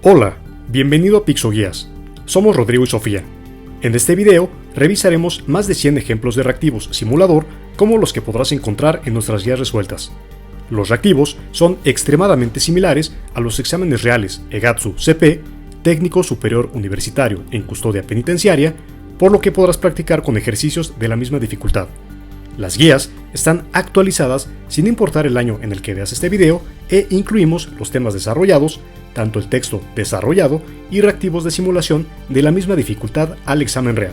Hola, bienvenido a Pixoguías. Somos Rodrigo y Sofía. En este video revisaremos más de 100 ejemplos de reactivos simulador como los que podrás encontrar en nuestras guías resueltas. Los reactivos son extremadamente similares a los exámenes reales EGATSU-CP, Técnico Superior Universitario en Custodia Penitenciaria, por lo que podrás practicar con ejercicios de la misma dificultad. Las guías están actualizadas sin importar el año en el que veas este video e incluimos los temas desarrollados, tanto el texto desarrollado y reactivos de simulación de la misma dificultad al examen real.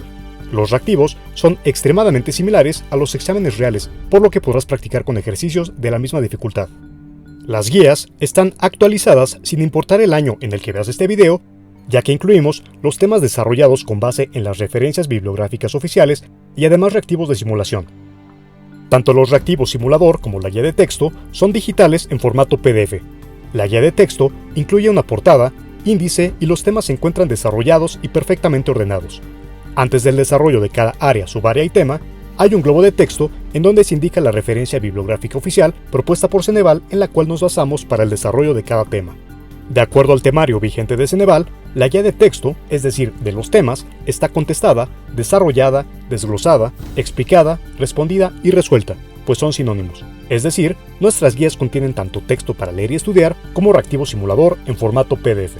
Los reactivos son extremadamente similares a los exámenes reales, por lo que podrás practicar con ejercicios de la misma dificultad. Las guías están actualizadas sin importar el año en el que veas este video, ya que incluimos los temas desarrollados con base en las referencias bibliográficas oficiales y además reactivos de simulación. Tanto los reactivos simulador como la guía de texto son digitales en formato PDF. La guía de texto incluye una portada, índice y los temas se encuentran desarrollados y perfectamente ordenados. Antes del desarrollo de cada área, subárea y tema, hay un globo de texto en donde se indica la referencia bibliográfica oficial propuesta por Ceneval en la cual nos basamos para el desarrollo de cada tema. De acuerdo al temario vigente de Ceneval, la guía de texto, es decir, de los temas, está contestada, desarrollada, desglosada, explicada, respondida y resuelta, pues son sinónimos. Es decir, nuestras guías contienen tanto texto para leer y estudiar como reactivo simulador en formato PDF.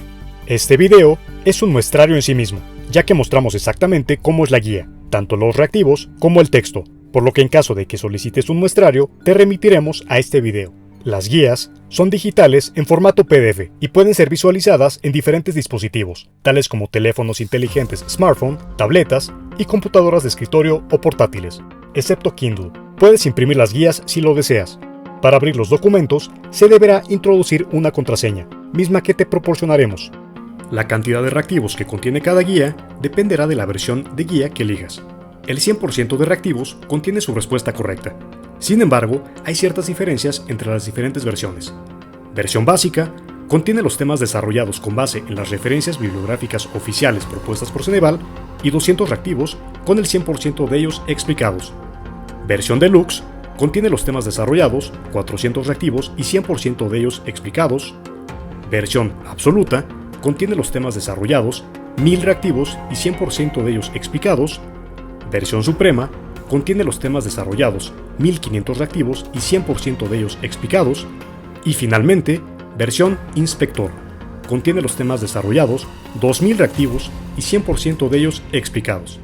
Este video es un muestrario en sí mismo, ya que mostramos exactamente cómo es la guía, tanto los reactivos como el texto, por lo que en caso de que solicites un muestrario, te remitiremos a este video. Las guías son digitales en formato PDF y pueden ser visualizadas en diferentes dispositivos, tales como teléfonos inteligentes smartphone, tabletas y computadoras de escritorio o portátiles, excepto Kindle. Puedes imprimir las guías si lo deseas. Para abrir los documentos, se deberá introducir una contraseña, misma que te proporcionaremos. La cantidad de reactivos que contiene cada guía dependerá de la versión de guía que elijas. El 100% de reactivos contiene su respuesta correcta. Sin embargo, hay ciertas diferencias entre las diferentes versiones. Versión básica contiene los temas desarrollados con base en las referencias bibliográficas oficiales propuestas por Ceneval y 200 reactivos con el 100% de ellos explicados. Versión Deluxe contiene los temas desarrollados, 400 reactivos y 100% de ellos explicados. Versión Absoluta contiene los temas desarrollados, 1000 reactivos y 100% de ellos explicados. Versión Suprema contiene los temas desarrollados, 1500 reactivos y 100% de ellos explicados. Y finalmente, versión Inspector contiene los temas desarrollados, 2000 reactivos y 100% de ellos explicados.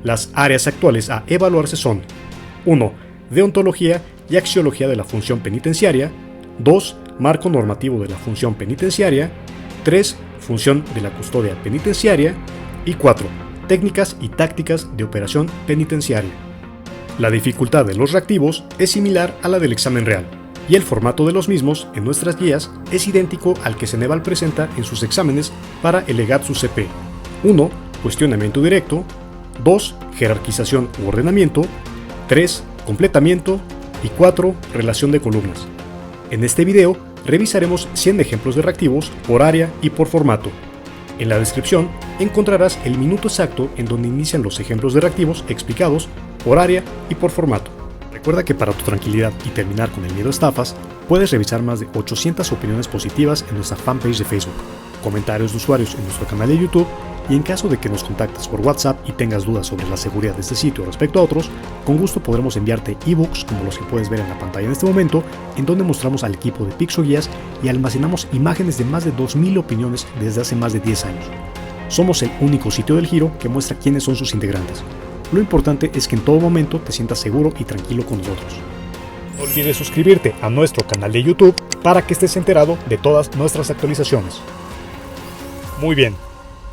Las áreas actuales a evaluarse son 1. Deontología y axiología de la función penitenciaria. 2. Marco normativo de la función penitenciaria. 3. Función de la custodia penitenciaria. Y 4. Técnicas y tácticas de operación penitenciaria. La dificultad de los reactivos es similar a la del examen real, y el formato de los mismos en nuestras guías es idéntico al que Ceneval presenta en sus exámenes para el EGATSU-CP. 1. Cuestionamiento directo. 2. Jerarquización u ordenamiento. 3. Completamiento. Y 4. Relación de columnas. En este video revisaremos 100 ejemplos de reactivos por área y por formato. En la descripción encontrarás el minuto exacto en donde inician los ejemplos de reactivos explicados por área y por formato. Recuerda que para tu tranquilidad y terminar con el miedo a estafas, puedes revisar más de 800 opiniones positivas en nuestra fanpage de Facebook, comentarios de usuarios en nuestro canal de YouTube y en caso de que nos contactes por WhatsApp y tengas dudas sobre la seguridad de este sitio respecto a otros, con gusto podremos enviarte ebooks como los que puedes ver en la pantalla en este momento, en donde mostramos al equipo de Pixoguías y almacenamos imágenes de más de 2000 opiniones desde hace más de 10 años. Somos el único sitio del Giro que muestra quiénes son sus integrantes. Lo importante es que en todo momento te sientas seguro y tranquilo con nosotros. No olvides suscribirte a nuestro canal de YouTube para que estés enterado de todas nuestras actualizaciones. Muy bien,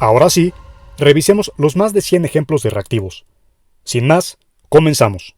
ahora sí, revisemos los más de 100 ejemplos de reactivos. Sin más, comenzamos.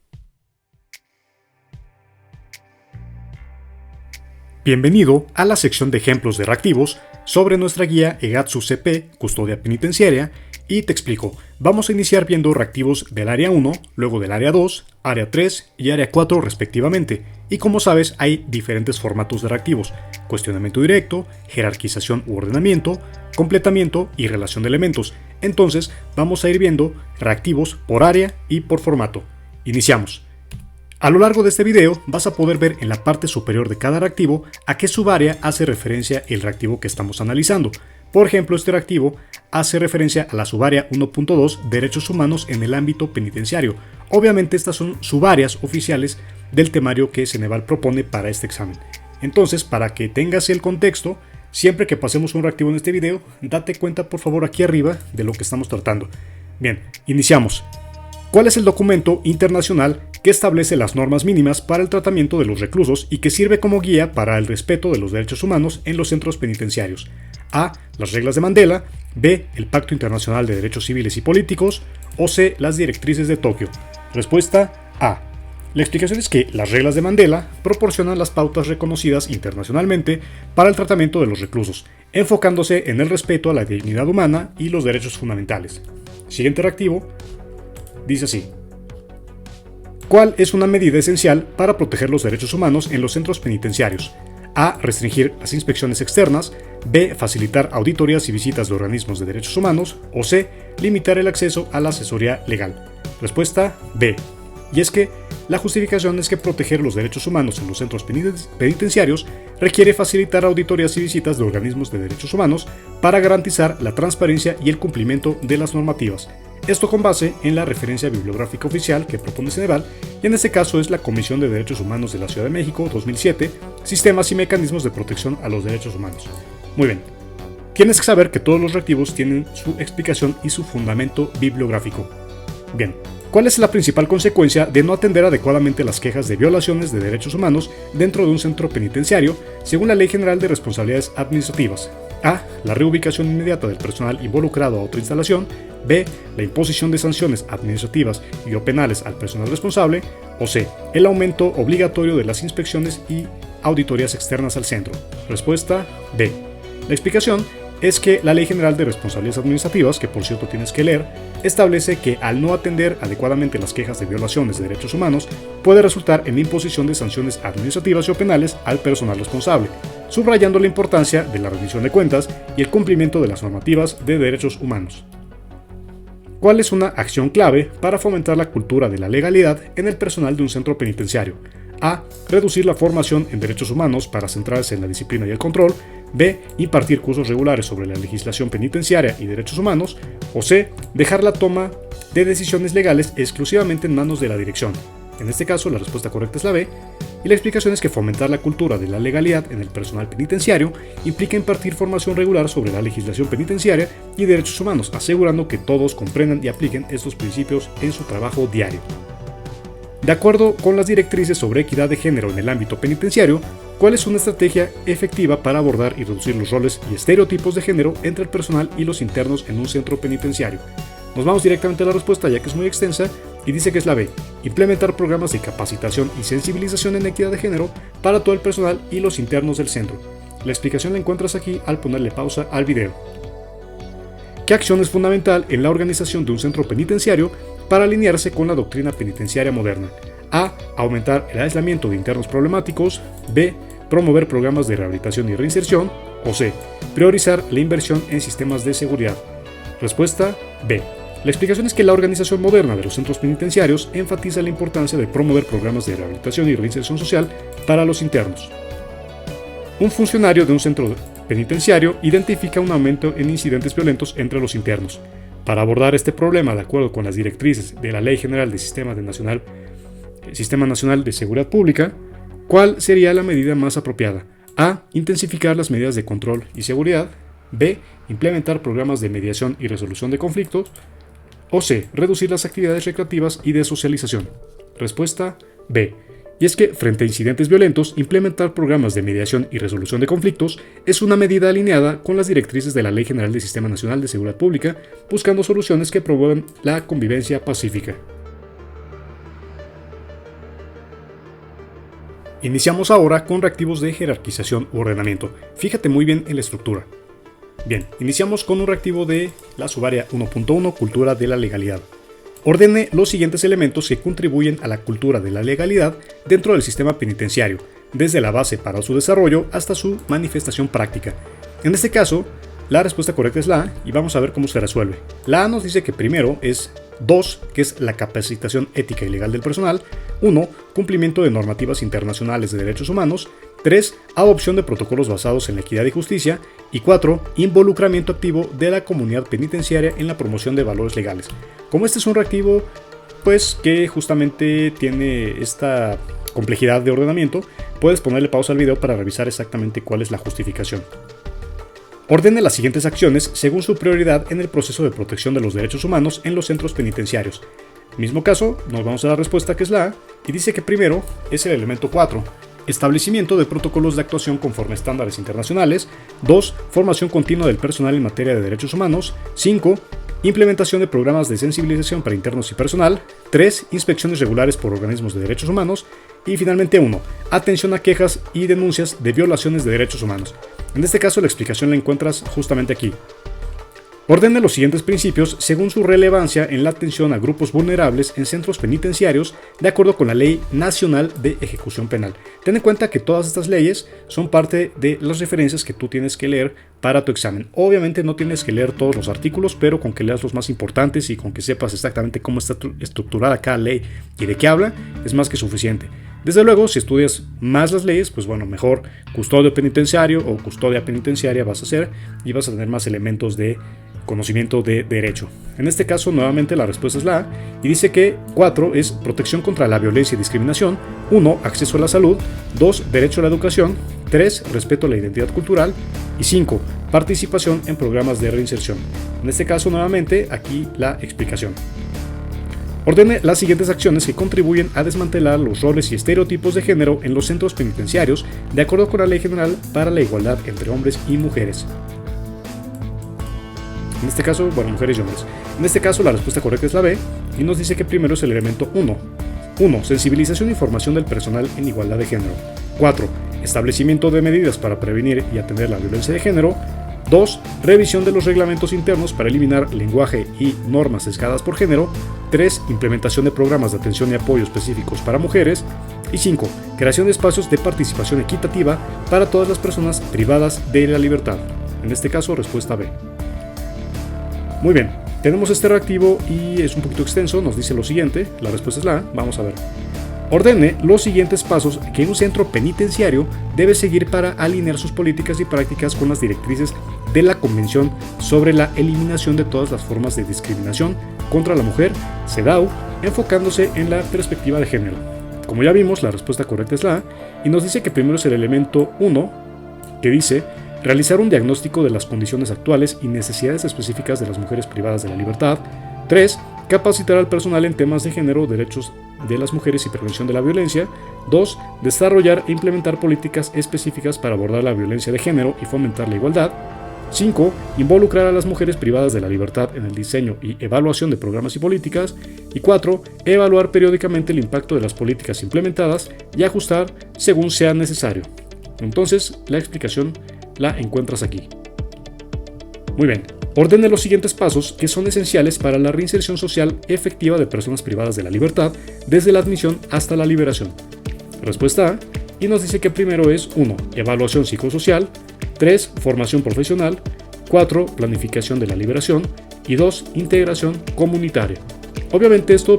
Bienvenido a la sección de ejemplos de reactivos sobre nuestra guía EGATSU-CP, Custodia Penitenciaria, y te explico. Vamos a iniciar viendo reactivos del área 1, luego del área 2, área 3 y área 4 respectivamente. Y como sabes, hay diferentes formatos de reactivos: cuestionamiento directo, jerarquización u ordenamiento, completamiento y relación de elementos. Entonces, vamos a ir viendo reactivos por área y por formato. Iniciamos. A lo largo de este video vas a poder ver en la parte superior de cada reactivo a qué subárea hace referencia el reactivo que estamos analizando. Por ejemplo, este reactivo hace referencia a la subárea 1.2 Derechos Humanos en el ámbito penitenciario. Obviamente estas son subáreas oficiales del temario que Ceneval propone para este examen. Entonces, para que tengas el contexto, siempre que pasemos un reactivo en este video, date cuenta por favor aquí arriba de lo que estamos tratando. Bien, iniciamos. ¿Cuál es el documento internacional que establece las normas mínimas para el tratamiento de los reclusos y que sirve como guía para el respeto de los derechos humanos en los centros penitenciarios? A. Las reglas de Mandela. B. El Pacto Internacional de Derechos Civiles y Políticos. O C. Las directrices de Tokio. Respuesta A. La explicación es que las reglas de Mandela proporcionan las pautas reconocidas internacionalmente para el tratamiento de los reclusos, enfocándose en el respeto a la dignidad humana y los derechos fundamentales. Siguiente reactivo dice así: ¿cuál es una medida esencial para proteger los derechos humanos en los centros penitenciarios? A. Restringir las inspecciones externas. B. Facilitar auditorías y visitas de organismos de derechos humanos. O C. Limitar el acceso a la asesoría legal. Respuesta B. Y es que la justificación es que proteger los derechos humanos en los centros penitenciarios requiere facilitar auditorías y visitas de organismos de derechos humanos para garantizar la transparencia y el cumplimiento de las normativas. Esto con base en la referencia bibliográfica oficial que propone Ceneval, y en este caso es la Comisión de Derechos Humanos de la Ciudad de México 2007, Sistemas y Mecanismos de Protección a los Derechos Humanos. Muy bien, tienes que saber que todos los reactivos tienen su explicación y su fundamento bibliográfico. Bien, ¿cuál es la principal consecuencia de no atender adecuadamente las quejas de violaciones de derechos humanos dentro de un centro penitenciario, según la Ley General de Responsabilidades Administrativas? A. La reubicación inmediata del personal involucrado a otra instalación. B. La imposición de sanciones administrativas y o penales al personal responsable. O C. El aumento obligatorio de las inspecciones y auditorías externas al centro. Respuesta B. La explicación es que la Ley General de Responsabilidades Administrativas, que por cierto tienes que leer, establece que al no atender adecuadamente las quejas de violaciones de derechos humanos, puede resultar en la imposición de sanciones administrativas y o penales al personal responsable, subrayando la importancia de la rendición de cuentas y el cumplimiento de las normativas de derechos humanos. ¿Cuál es una acción clave para fomentar la cultura de la legalidad en el personal de un centro penitenciario? A. Reducir la formación en derechos humanos para centrarse en la disciplina y el control. B. Impartir cursos regulares sobre la legislación penitenciaria y derechos humanos. O C. Dejar la toma de decisiones legales exclusivamente en manos de la dirección. En este caso, la respuesta correcta es la B. Y la explicación es que fomentar la cultura de la legalidad en el personal penitenciario implica impartir formación regular sobre la legislación penitenciaria y derechos humanos, asegurando que todos comprendan y apliquen estos principios en su trabajo diario. De acuerdo con las directrices sobre equidad de género en el ámbito penitenciario, ¿cuál es una estrategia efectiva para abordar y reducir los roles y estereotipos de género entre el personal y los internos en un centro penitenciario? Nos vamos directamente a la respuesta, ya que es muy extensa, y dice que es la B. Implementar programas de capacitación y sensibilización en equidad de género para todo el personal y los internos del centro. La explicación la encuentras aquí al ponerle pausa al video. ¿Qué acción es fundamental en la organización de un centro penitenciario para alinearse con la doctrina penitenciaria moderna? A. Aumentar el aislamiento de internos problemáticos. B. Promover programas de rehabilitación y reinserción. O C. Priorizar la inversión en sistemas de seguridad. Respuesta B. La explicación es que la organización moderna de los centros penitenciarios enfatiza la importancia de promover programas de rehabilitación y reinserción social para los internos. Un funcionario de un centro penitenciario identifica un aumento en incidentes violentos entre los internos. Para abordar este problema, de acuerdo con las directrices de la Ley General del Sistema Nacional de Seguridad Pública, ¿cuál sería la medida más apropiada? A. Intensificar las medidas de control y seguridad. B. Implementar programas de mediación y resolución de conflictos. O C. Reducir las actividades recreativas y de socialización. Respuesta B. Y es que, frente a incidentes violentos, implementar programas de mediación y resolución de conflictos es una medida alineada con las directrices de la Ley General del Sistema Nacional de Seguridad Pública, buscando soluciones que promuevan la convivencia pacífica. Iniciamos ahora con reactivos de jerarquización u ordenamiento. Fíjate muy bien en la estructura. Bien, iniciamos con un reactivo de la subárea 1.1, cultura de la legalidad. Ordene los siguientes elementos que contribuyen a la cultura de la legalidad dentro del sistema penitenciario, desde la base para su desarrollo hasta su manifestación práctica. En este caso, la respuesta correcta es la A y vamos a ver cómo se resuelve. La A nos dice que primero es 2, que es la capacitación ética y legal del personal. 1, cumplimiento de normativas internacionales de derechos humanos. 3. Adopción de protocolos basados en la equidad y justicia. Y 4. Involucramiento activo de la comunidad penitenciaria en la promoción de valores legales. Como este es un reactivo, pues que justamente tiene esta complejidad de ordenamiento, puedes ponerle pausa al video para revisar exactamente cuál es la justificación. Ordene las siguientes acciones según su prioridad en el proceso de protección de los derechos humanos en los centros penitenciarios. Mismo caso, nos vamos a la respuesta que es la A, y dice que primero es el elemento 4. Establecimiento de protocolos de actuación conforme a estándares internacionales. 2. Formación continua del personal en materia de derechos humanos. 5. Implementación de programas de sensibilización para internos y personal. 3. Inspecciones regulares por organismos de derechos humanos. Y finalmente 1. Atención a quejas y denuncias de violaciones de derechos humanos. En este caso la explicación la encuentras justamente aquí. Ordena los siguientes principios según su relevancia en la atención a grupos vulnerables en centros penitenciarios de acuerdo con la Ley Nacional de Ejecución Penal. Ten en cuenta que todas estas leyes son parte de las referencias que tú tienes que leer para tu examen. Obviamente no tienes que leer todos los artículos, pero con que leas los más importantes y con que sepas exactamente cómo está estructurada cada ley y de qué habla, es más que suficiente. Desde luego, si estudias más las leyes, pues bueno, mejor custodio penitenciario o custodia penitenciaria vas a hacer y vas a tener más elementos de conocimiento de derecho. En este caso, nuevamente la respuesta es la A, y dice que 4 es protección contra la violencia y discriminación, 1. Acceso a la salud, 2. Derecho a la educación, 3. Respeto a la identidad cultural, y 5. Participación en programas de reinserción. En este caso, nuevamente, aquí la explicación. Ordene las siguientes acciones que contribuyen a desmantelar los roles y estereotipos de género en los centros penitenciarios de acuerdo con la Ley General para la Igualdad entre Hombres y Mujeres. En este caso, bueno, mujeres y hombres. En este caso, la respuesta correcta es la B, y nos dice que primero es el elemento 1. 1. Sensibilización e información del personal en igualdad de género. 4. Establecimiento de medidas para prevenir y atender la violencia de género. 2. Revisión de los reglamentos internos para eliminar lenguaje y normas sesgadas por género. 3. Implementación de programas de atención y apoyo específicos para mujeres. Y 5. Creación de espacios de participación equitativa para todas las personas privadas de la libertad. En este caso, respuesta B. Muy bien, tenemos este reactivo y es un poquito extenso, nos dice lo siguiente, la respuesta es la A, vamos a ver. Ordene los siguientes pasos que un centro penitenciario debe seguir para alinear sus políticas y prácticas con las directrices de la Convención sobre la eliminación de todas las formas de discriminación contra la mujer, CEDAW, enfocándose en la perspectiva de género. Como ya vimos, la respuesta correcta es la A, y nos dice que primero es el elemento 1, que dice realizar un diagnóstico de las condiciones actuales y necesidades específicas de las mujeres privadas de la libertad. 3. Capacitar al personal en temas de género, derechos de las mujeres y prevención de la violencia. 2. Desarrollar e implementar políticas específicas para abordar la violencia de género y fomentar la igualdad. 5. Involucrar a las mujeres privadas de la libertad en el diseño y evaluación de programas y políticas. Y 4. Evaluar periódicamente el impacto de las políticas implementadas y ajustar según sea necesario. Entonces, la explicación la encuentras aquí. Muy bien, ordene los siguientes pasos que son esenciales para la reinserción social efectiva de personas privadas de la libertad desde la admisión hasta la liberación. Respuesta A, y nos dice que primero es 1. Evaluación psicosocial, 3. Formación profesional, 4. Planificación de la liberación y 2. Integración comunitaria. Obviamente esto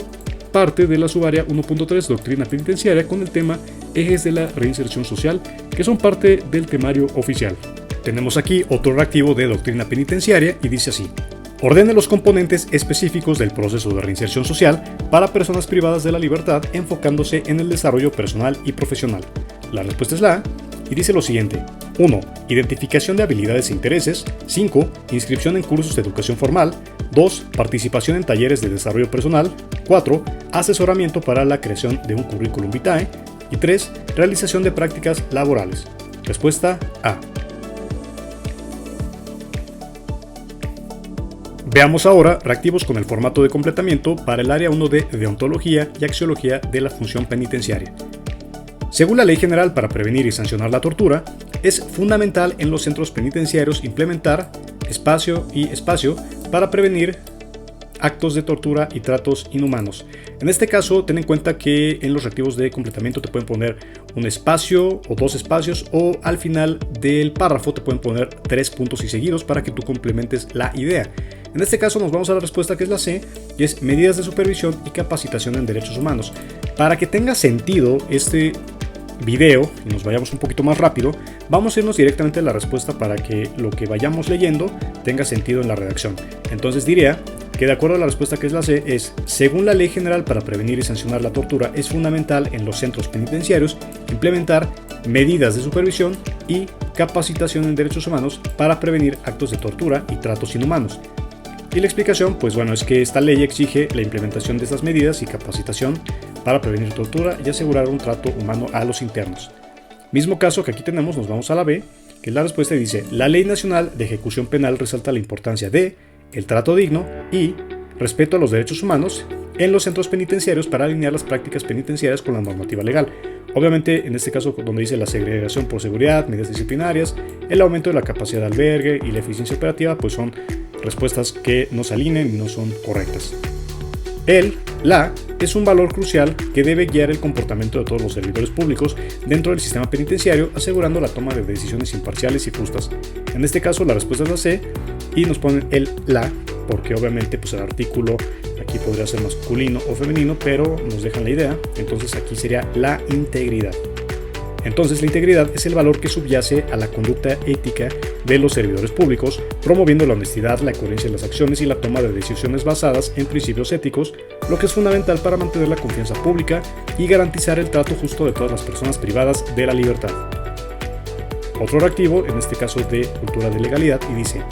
parte de la subárea 1.3 Doctrina Penitenciaria con el tema Ejes de la Reinserción Social, que son parte del temario oficial. Tenemos aquí otro reactivo de Doctrina Penitenciaria y dice así: ordene los componentes específicos del proceso de reinserción social para personas privadas de la libertad enfocándose en el desarrollo personal y profesional. La respuesta es la A y dice lo siguiente: 1. Identificación de habilidades e intereses. 5. Inscripción en cursos de educación formal. 2. Participación en talleres de desarrollo personal. 4. Asesoramiento para la creación de un currículum vitae. Y 3. Realización de prácticas laborales. Respuesta A. Veamos ahora reactivos con el formato de completamiento para el área 1 de deontología y axiología de la función penitenciaria. Según la Ley General para prevenir y sancionar la tortura, es fundamental en los centros penitenciarios implementar espacio para prevenir actos de tortura y tratos inhumanos. En este caso, ten en cuenta que en los reactivos de completamiento te pueden poner un espacio o dos espacios, o al final del párrafo te pueden poner 3 puntos y seguidos para que tú complementes la idea. En este caso nos vamos a la respuesta, que es la C, y es medidas de supervisión y capacitación en derechos humanos. Para que tenga sentido este video y nos vayamos un poquito más rápido, vamos a irnos directamente a la respuesta para que lo que vayamos leyendo tenga sentido en la redacción. Entonces diría que de acuerdo a la respuesta que es la C, es: según la Ley General para prevenir y sancionar la tortura, es fundamental en los centros penitenciarios implementar medidas de supervisión y capacitación en derechos humanos para prevenir actos de tortura y tratos inhumanos. Y la explicación, pues bueno, es que esta ley exige la implementación de estas medidas y capacitación para prevenir tortura y asegurar un trato humano a los internos. Mismo caso que aquí tenemos, nos vamos a la B, que es la respuesta y dice: la Ley Nacional de Ejecución Penal resalta la importancia de el trato digno y respeto a los derechos humanos en los centros penitenciarios para alinear las prácticas penitenciarias con la normativa legal. Obviamente, en este caso, donde dice la segregación por seguridad, medidas disciplinarias, el aumento de la capacidad de albergue y la eficiencia operativa, pues son respuestas que no se alinean y no son correctas. La es un valor crucial que debe guiar el comportamiento de todos los servidores públicos dentro del sistema penitenciario, asegurando la toma de decisiones imparciales y justas. En este caso, la respuesta es la C y nos ponen la, porque obviamente pues el artículo aquí podría ser masculino o femenino, pero nos dejan la idea. Entonces aquí sería la integridad. Entonces la integridad es el valor que subyace a la conducta ética de los servidores públicos, promoviendo la honestidad, la coherencia de las acciones y la toma de decisiones basadas en principios éticos, lo que es fundamental para mantener la confianza pública y garantizar el trato justo de todas las personas privadas de la libertad. Otro reactivo, en este caso de cultura de legalidad, y dice: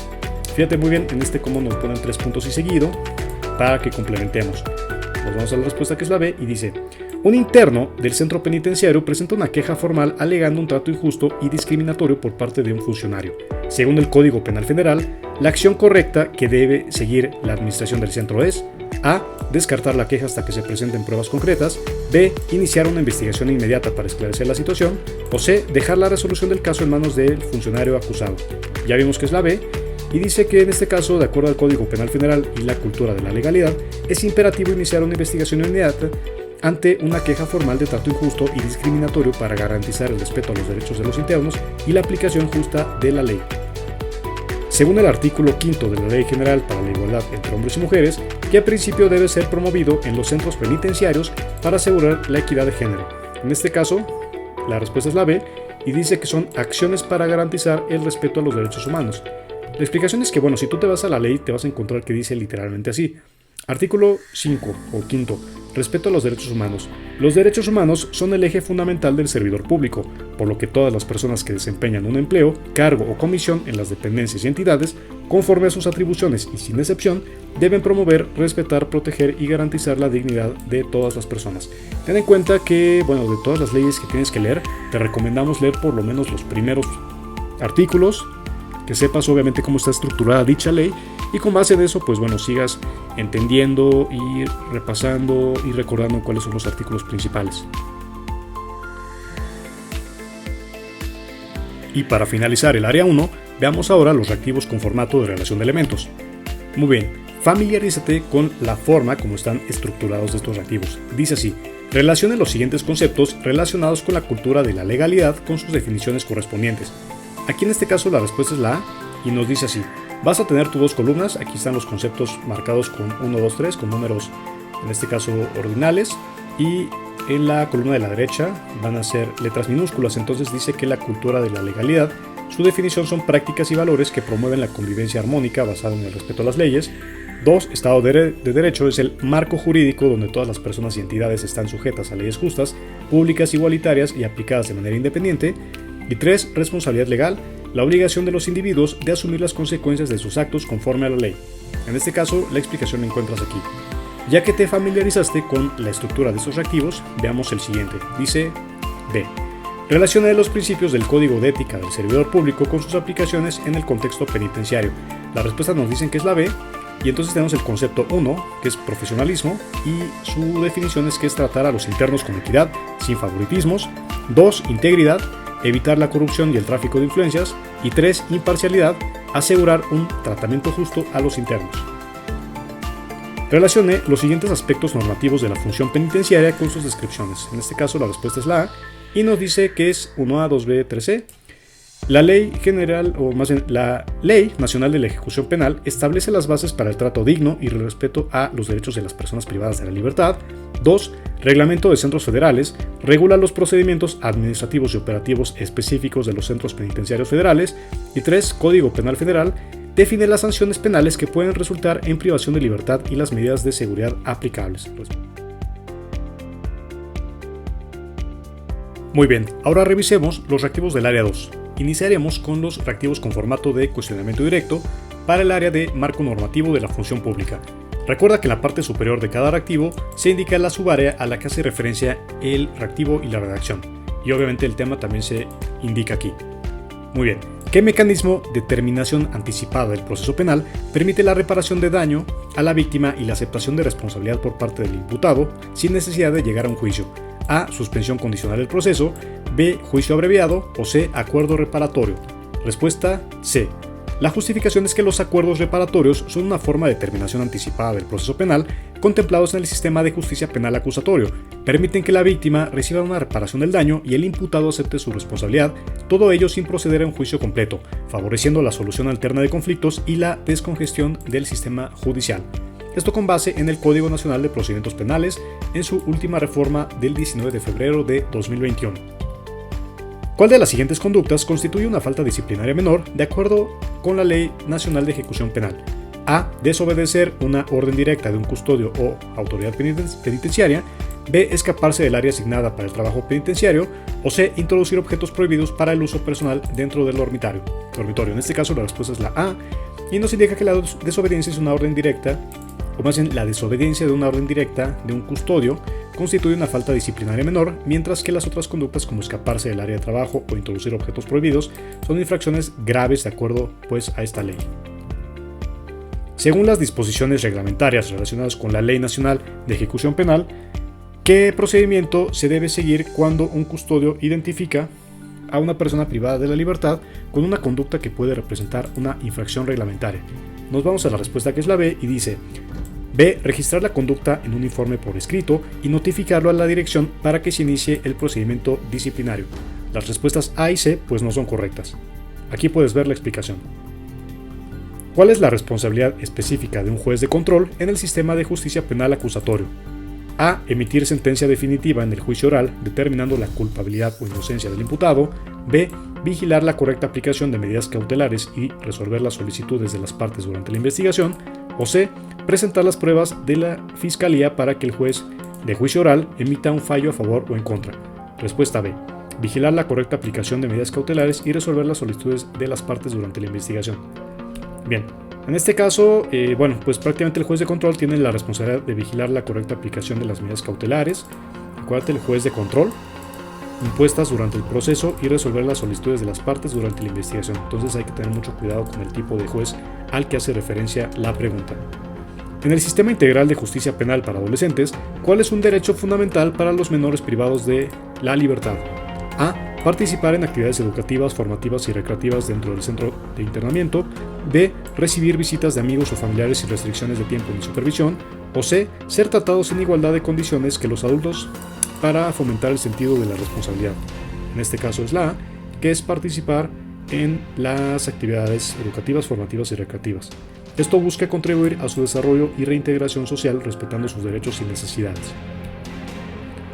fíjate muy bien en cómo nos ponen 3 puntos y seguido para que complementemos. Nos vamos a la respuesta que es la B y dice: un interno del centro penitenciario presenta una queja formal alegando un trato injusto y discriminatorio por parte de un funcionario. Según el Código Penal Federal, la acción correcta que debe seguir la administración del centro es: A. Descartar la queja hasta que se presenten pruebas concretas. B. Iniciar una investigación inmediata para esclarecer la situación. O C. Dejar la resolución del caso en manos del funcionario acusado. Ya vimos que es la B. Y dice que en este caso, de acuerdo al Código Penal Federal y la cultura de la legalidad, es imperativo iniciar una investigación inmediata ante una queja formal de trato injusto y discriminatorio para garantizar el respeto a los derechos de los internos y la aplicación justa de la ley. Según el artículo 5 de la Ley General para la Igualdad entre Hombres y Mujeres, que a principio debe ser promovido en los centros penitenciarios para asegurar la equidad de género. En este caso, la respuesta es la B y dice que son acciones para garantizar el respeto a los derechos humanos. La explicación es que, bueno, si tú te vas a la ley, te vas a encontrar que dice literalmente así. Artículo 5 o 5. Respeto a los derechos humanos. Los derechos humanos son el eje fundamental del servidor público, por lo que todas las personas que desempeñan un empleo, cargo o comisión en las dependencias y entidades, conforme a sus atribuciones y sin excepción, deben promover, respetar, proteger y garantizar la dignidad de todas las personas. Ten en cuenta que, bueno, de todas las leyes que tienes que leer, te recomendamos leer por lo menos los primeros artículos, que sepas obviamente cómo está estructurada dicha ley y con base en eso, pues bueno, sigas entendiendo y repasando y recordando cuáles son los artículos principales. Y para finalizar el área 1, veamos ahora los reactivos con formato de relación de elementos. Muy bien, familiarízate con la forma como están estructurados estos reactivos. Dice así: relacione los siguientes conceptos relacionados con la cultura de la legalidad con sus definiciones correspondientes. Aquí en este caso la respuesta es la A y nos dice así: vas a tener tus 2 columnas, aquí están los conceptos marcados con 1, 2, 3, con números en este caso ordinales, y en la columna de la derecha van a ser letras minúsculas. Entonces dice que la cultura de la legalidad, su definición son prácticas y valores que promueven la convivencia armónica basada en el respeto a las leyes. 2. Estado de Derecho es el marco jurídico donde todas las personas y entidades están sujetas a leyes justas, públicas, igualitarias y aplicadas de manera independiente. Y 3. Responsabilidad legal, la obligación de los individuos de asumir las consecuencias de sus actos conforme a la ley. En este caso, la explicación la encuentras aquí. Ya que te familiarizaste con la estructura de estos reactivos, veamos el siguiente. Dice D. Relaciona los principios del Código de Ética del Servidor Público con sus aplicaciones en el contexto penitenciario. Las respuestas nos dicen que es la B, y entonces tenemos el concepto 1, que es profesionalismo, y su definición es que es tratar a los internos con equidad, sin favoritismos. 2. Integridad, evitar la corrupción y el tráfico de influencias. Y 3. Imparcialidad, asegurar un tratamiento justo a los internos. Relacione los siguientes aspectos normativos de la función penitenciaria con sus descripciones. En este caso la respuesta es la A y nos dice que es 1A, 2B, 3C. La Ley General, o más bien, la Ley Nacional de la Ejecución Penal establece las bases para el trato digno y el respeto a los derechos de las personas privadas de la libertad. 2. Reglamento de Centros Federales regula los procedimientos administrativos y operativos específicos de los centros penitenciarios federales. Y 3. Código Penal Federal define las sanciones penales que pueden resultar en privación de libertad y las medidas de seguridad aplicables. Muy bien, ahora revisemos los reactivos del área 2. Iniciaremos con los reactivos con formato de cuestionamiento directo para el área de marco normativo de la función pública. Recuerda que en la parte superior de cada reactivo se indica la subárea a la que hace referencia el reactivo y la redacción. Y obviamente el tema también se indica aquí. Muy bien, ¿qué mecanismo de terminación anticipada del proceso penal permite la reparación de daño a la víctima y la aceptación de responsabilidad por parte del imputado sin necesidad de llegar a un juicio? A. Suspensión condicional del proceso. B. Juicio abreviado. O C. Acuerdo reparatorio. Respuesta C. La justificación es que los acuerdos reparatorios son una forma de terminación anticipada del proceso penal contemplados en el sistema de justicia penal acusatorio. Permiten que la víctima reciba una reparación del daño y el imputado acepte su responsabilidad, todo ello sin proceder a un juicio completo, favoreciendo la solución alterna de conflictos y la descongestión del sistema judicial. Esto con base en el Código Nacional de Procedimientos Penales en su última reforma del 19 de febrero de 2021. ¿Cuál de las siguientes conductas constituye una falta disciplinaria menor de acuerdo con la Ley Nacional de Ejecución Penal? A. Desobedecer una orden directa de un custodio o autoridad penitenciaria. B. Escaparse del área asignada para el trabajo penitenciario. O C. Introducir objetos prohibidos para el uso personal dentro del dormitorio. En este caso la respuesta es la A, y nos indica que la desobediencia es una orden directa, o más bien la desobediencia de una orden directa de un custodio constituye una falta disciplinaria menor, mientras que las otras conductas como escaparse del área de trabajo o introducir objetos prohibidos son infracciones graves de acuerdo pues a esta ley. Según las disposiciones reglamentarias relacionadas con la Ley Nacional de Ejecución Penal, ¿qué procedimiento se debe seguir cuando un custodio identifica a una persona privada de la libertad con una conducta que puede representar una infracción reglamentaria? Nos vamos a la respuesta, que es la B, y dice: B. Registrar la conducta en un informe por escrito y notificarlo a la dirección para que se inicie el procedimiento disciplinario. Las respuestas A y C pues no son correctas. Aquí puedes ver la explicación. ¿Cuál es la responsabilidad específica de un juez de control en el sistema de justicia penal acusatorio? A. Emitir sentencia definitiva en el juicio oral determinando la culpabilidad o inocencia del imputado. B. Vigilar la correcta aplicación de medidas cautelares y resolver las solicitudes de las partes durante la investigación. O C. Presentar las pruebas de la Fiscalía para que el juez de juicio oral emita un fallo a favor o en contra. Respuesta B. Vigilar la correcta aplicación de medidas cautelares y resolver las solicitudes de las partes durante la investigación. Bien, en este caso, pues prácticamente el juez de control tiene la responsabilidad de vigilar la correcta aplicación de las medidas cautelares. Acuérdate, el juez de control impuestas durante el proceso y resolver las solicitudes de las partes durante la investigación. Entonces hay que tener mucho cuidado con el tipo de juez al que hace referencia la pregunta. En el Sistema Integral de Justicia Penal para Adolescentes, ¿cuál es un derecho fundamental para los menores privados de la libertad? A. Participar en actividades educativas, formativas y recreativas dentro del centro de internamiento. B. Recibir visitas de amigos o familiares sin restricciones de tiempo ni supervisión. O C. Ser tratados en igualdad de condiciones que los adultos para fomentar el sentido de la responsabilidad. En este caso es la A, que es participar en las actividades educativas, formativas y recreativas. Esto busca contribuir a su desarrollo y reintegración social respetando sus derechos y necesidades.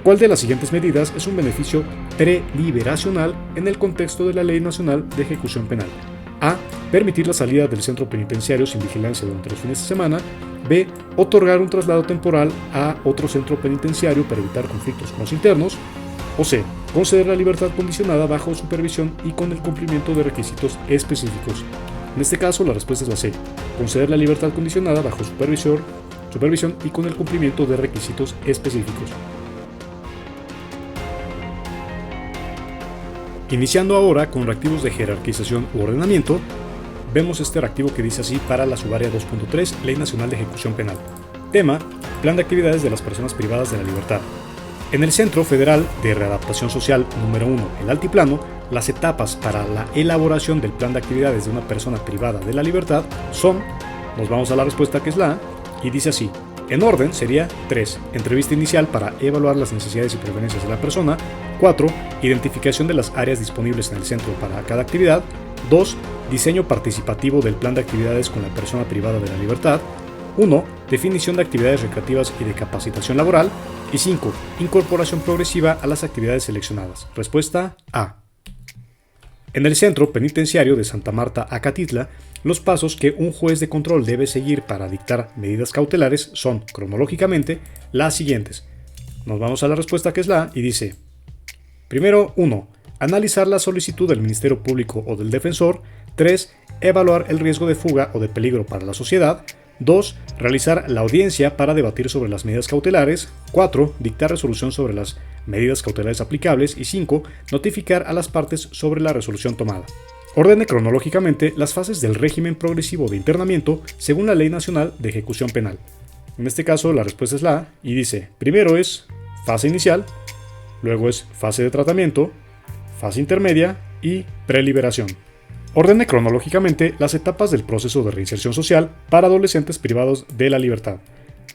¿Cuál de las siguientes medidas es un beneficio preliberacional en el contexto de la Ley Nacional de Ejecución Penal? A. Permitir la salida del centro penitenciario sin vigilancia durante los fines de semana. B. Otorgar un traslado temporal a otro centro penitenciario para evitar conflictos con los internos. O C. Conceder la libertad condicionada bajo supervisión y con el cumplimiento de requisitos específicos. En este caso, la respuesta es la C. Conceder la libertad condicionada bajo supervisión y con el cumplimiento de requisitos específicos. Iniciando ahora con reactivos de jerarquización u ordenamiento, vemos este reactivo que dice así para la subárea 2.3, Ley Nacional de Ejecución Penal. Tema: Plan de actividades de las personas privadas de la libertad. En el Centro Federal de Readaptación Social número 1, el Altiplano, las etapas para la elaboración del plan de actividades de una persona privada de la libertad son, nos vamos a la respuesta que es la A, y dice así: En orden sería 3. Entrevista inicial para evaluar las necesidades y preferencias de la persona. 4. Identificación de las áreas disponibles en el centro para cada actividad. 2. Diseño participativo del plan de actividades con la persona privada de la libertad. 1. Definición de actividades recreativas y de capacitación laboral. Y 5. Incorporación progresiva a las actividades seleccionadas. Respuesta A. En el Centro Penitenciario de Santa Marta, Acatitla, los pasos que un juez de control debe seguir para dictar medidas cautelares son, cronológicamente, las siguientes. Nos vamos a la respuesta que es la A y dice: primero, 1. Analizar la solicitud del Ministerio Público o del defensor. 3. Evaluar el riesgo de fuga o de peligro para la sociedad. 2. Realizar la audiencia para debatir sobre las medidas cautelares. 4. Dictar resolución sobre las medidas cautelares aplicables. Y 5. Notificar a las partes sobre la resolución tomada. Ordene cronológicamente las fases del régimen progresivo de internamiento según la Ley Nacional de Ejecución Penal. En este caso la respuesta es la A y dice: primero es fase inicial, luego es fase de tratamiento, fase intermedia y preliberación. Ordene cronológicamente las etapas del proceso de reinserción social para adolescentes privados de la libertad.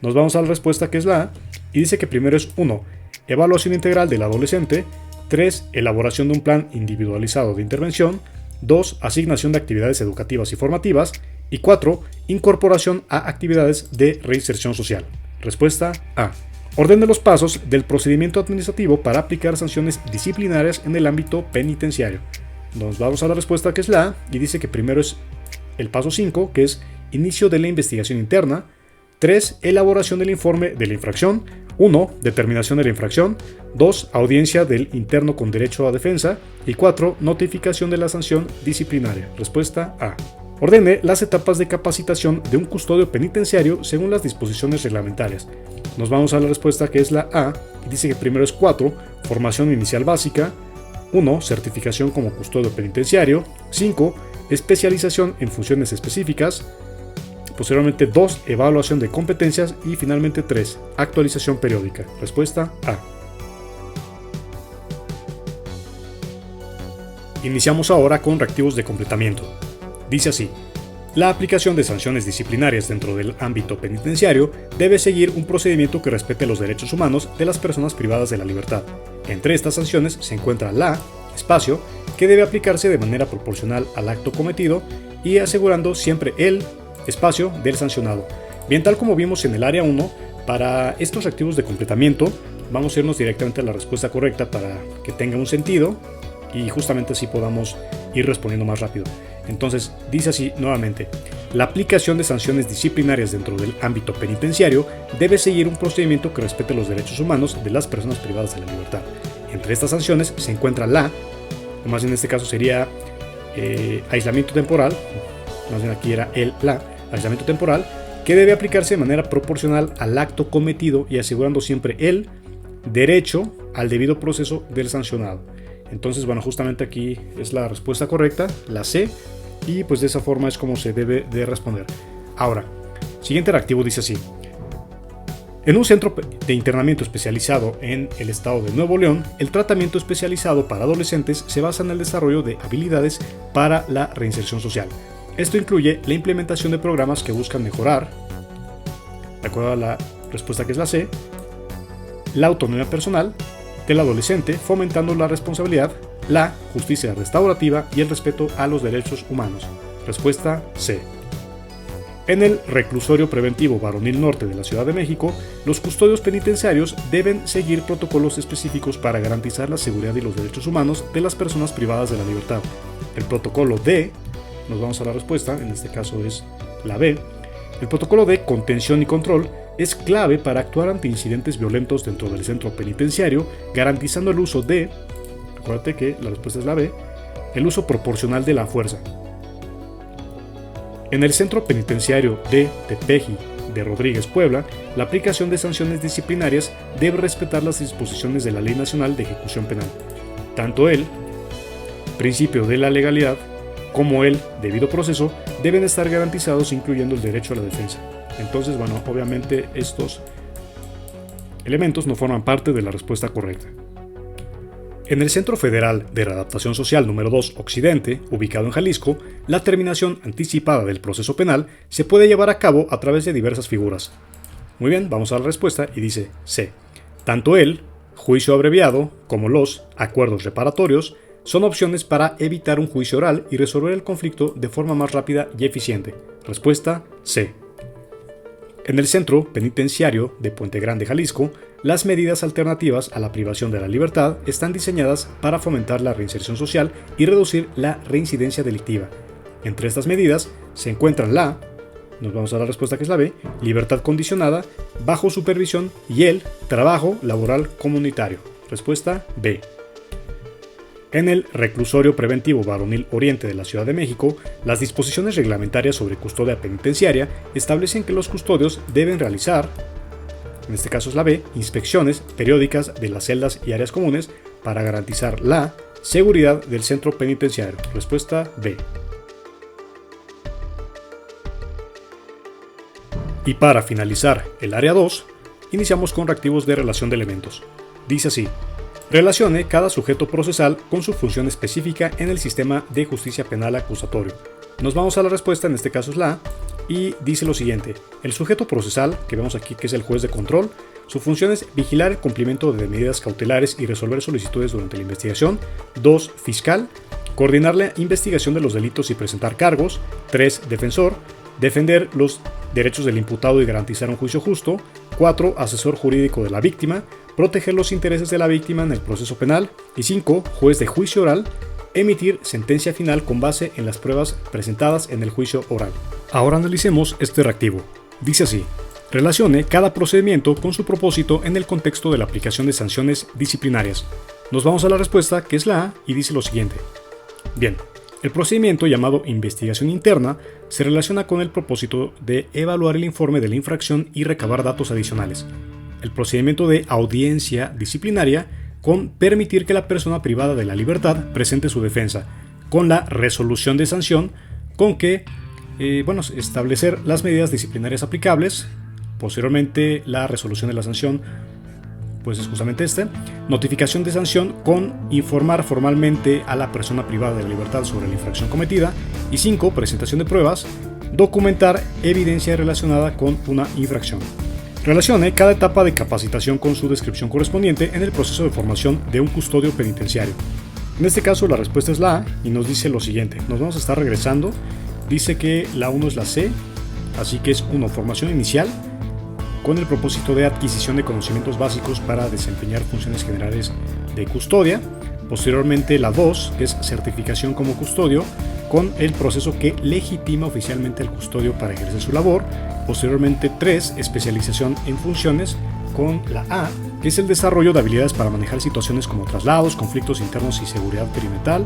Nos vamos a la respuesta que es la A y dice que primero es 1. Evaluación integral del adolescente. 3. Elaboración de un plan individualizado de intervención. 2. Asignación de actividades educativas y formativas. Y 4. Incorporación a actividades de reinserción social. Respuesta A. Ordene los pasos del procedimiento administrativo para aplicar sanciones disciplinarias en el ámbito penitenciario. Nos vamos a la respuesta que es la A y dice que primero es el paso 5, que es inicio de la investigación interna. 3. Elaboración del informe de la infracción. 1. Determinación de la infracción. 2. Audiencia del interno con derecho a defensa. Y 4. Notificación de la sanción disciplinaria. Respuesta A. Ordene las etapas de capacitación de un custodio penitenciario según las disposiciones reglamentarias. Nos vamos a la respuesta que es la A y dice que primero es 4. Formación inicial básica. 1. Certificación como custodio penitenciario. 5. Especialización en funciones específicas. Posteriormente 2. Evaluación de competencias. Y finalmente 3. Actualización periódica. Respuesta A. Iniciamos ahora con reactivos de completamiento. Dice así: la aplicación de sanciones disciplinarias dentro del ámbito penitenciario debe seguir un procedimiento que respete los derechos humanos de las personas privadas de la libertad. Entre estas sanciones se encuentra la espacio, que debe aplicarse de manera proporcional al acto cometido y asegurando siempre el espacio del sancionado. Bien, tal como vimos en el área 1, para estos reactivos de completamiento vamos a irnos directamente a la respuesta correcta para que tenga un sentido y justamente así podamos ir respondiendo más rápido. Entonces, dice así nuevamente: la aplicación de sanciones disciplinarias dentro del ámbito penitenciario debe seguir un procedimiento que respete los derechos humanos de las personas privadas de la libertad. Entre estas sanciones se encuentra o más en este caso sería aislamiento temporal, más bien aquí era aislamiento temporal, que debe aplicarse de manera proporcional al acto cometido y asegurando siempre el derecho al debido proceso del sancionado. Entonces, bueno, justamente aquí es la respuesta correcta, la C, y pues de esa forma es como se debe de responder. Ahora, siguiente reactivo dice así: en un centro de internamiento especializado en el estado de Nuevo León, el tratamiento especializado para adolescentes se basa en el desarrollo de habilidades para la reinserción social. Esto incluye la implementación de programas que buscan mejorar, de acuerdo a la respuesta que es la C, la autonomía personal del adolescente, fomentando la responsabilidad, la justicia restaurativa y el respeto a los derechos humanos. Respuesta C. En el Reclusorio Preventivo Varonil Norte de la Ciudad de México, los custodios penitenciarios deben seguir protocolos específicos para garantizar la seguridad y los derechos humanos de las personas privadas de la libertad. El protocolo D, nos vamos a la respuesta, en este caso es la B. El protocolo de contención y control es clave para actuar ante incidentes violentos dentro del centro penitenciario, garantizando el uso de, acuérdate que la respuesta es la B, el uso proporcional de la fuerza. En el centro penitenciario de Tepeji de Rodríguez, Puebla, la aplicación de sanciones disciplinarias debe respetar las disposiciones de la Ley Nacional de Ejecución Penal. Tanto el principio de la legalidad como el debido proceso deben estar garantizados, incluyendo el derecho a la defensa. Entonces, bueno, obviamente estos elementos no forman parte de la respuesta correcta. En el Centro Federal de Readaptación Social número 2 Occidente, ubicado en Jalisco, la terminación anticipada del proceso penal se puede llevar a cabo a través de diversas figuras. Muy bien, vamos a la respuesta y dice C. Tanto el juicio abreviado como los acuerdos reparatorios son opciones para evitar un juicio oral y resolver el conflicto de forma más rápida y eficiente. Respuesta C. En el Centro Penitenciario de Puente Grande, Jalisco, las medidas alternativas a la privación de la libertad están diseñadas para fomentar la reinserción social y reducir la reincidencia delictiva. Entre estas medidas se encuentran nos vamos a la respuesta que es la B, libertad condicionada, bajo supervisión y el trabajo laboral comunitario. Respuesta B. En el Reclusorio Preventivo Varonil Oriente de la Ciudad de México, las disposiciones reglamentarias sobre custodia penitenciaria establecen que los custodios deben realizar, en este caso es la B, inspecciones periódicas de las celdas y áreas comunes para garantizar la seguridad del centro penitenciario. Respuesta B. Y para finalizar el área 2, iniciamos con reactivos de relación de elementos. Dice así: relacione cada sujeto procesal con su función específica en el sistema de justicia penal acusatorio. Nos vamos a la respuesta, en este caso es la A, y dice lo siguiente: el sujeto procesal, que vemos aquí que es el juez de control, su función es vigilar el cumplimiento de medidas cautelares y resolver solicitudes durante la investigación. 2. Fiscal, coordinar la investigación de los delitos y presentar cargos. 3. Defensor, defender los derechos del imputado y garantizar un juicio justo. 4. Asesor jurídico de la víctima, proteger los intereses de la víctima en el proceso penal. Y 5. Juez de juicio oral, emitir sentencia final con base en las pruebas presentadas en el juicio oral. Ahora analicemos este reactivo. Dice así: relacione cada procedimiento con su propósito en el contexto de la aplicación de sanciones disciplinarias. Nos vamos a la respuesta, que es la A, y dice lo siguiente. Bien, el procedimiento llamado investigación interna se relaciona con el propósito de evaluar el informe de la infracción y recabar datos adicionales. El procedimiento de audiencia disciplinaria con permitir que la persona privada de la libertad presente su defensa, con la resolución de sanción, con que establecer las medidas disciplinarias aplicables. Posteriormente, la resolución de la sanción, pues es justamente notificación de sanción con informar formalmente a la persona privada de la libertad sobre la infracción cometida. Y 5. Presentación de pruebas, documentar evidencia relacionada con una infracción. Relacione cada etapa de capacitación con su descripción correspondiente en el proceso de formación de un custodio penitenciario. En este caso la respuesta es la A y nos dice lo siguiente. Nos vamos a estar regresando. Dice que la 1 es la C, así que es 1. Formación inicial, con el propósito de adquisición de conocimientos básicos para desempeñar funciones generales de custodia. Posteriormente la 2, que es certificación como custodio, con el proceso que legitima oficialmente al custodio para ejercer su labor. Posteriormente 3, especialización en funciones, con la A, que es el desarrollo de habilidades para manejar situaciones como traslados, conflictos internos y seguridad perimetral.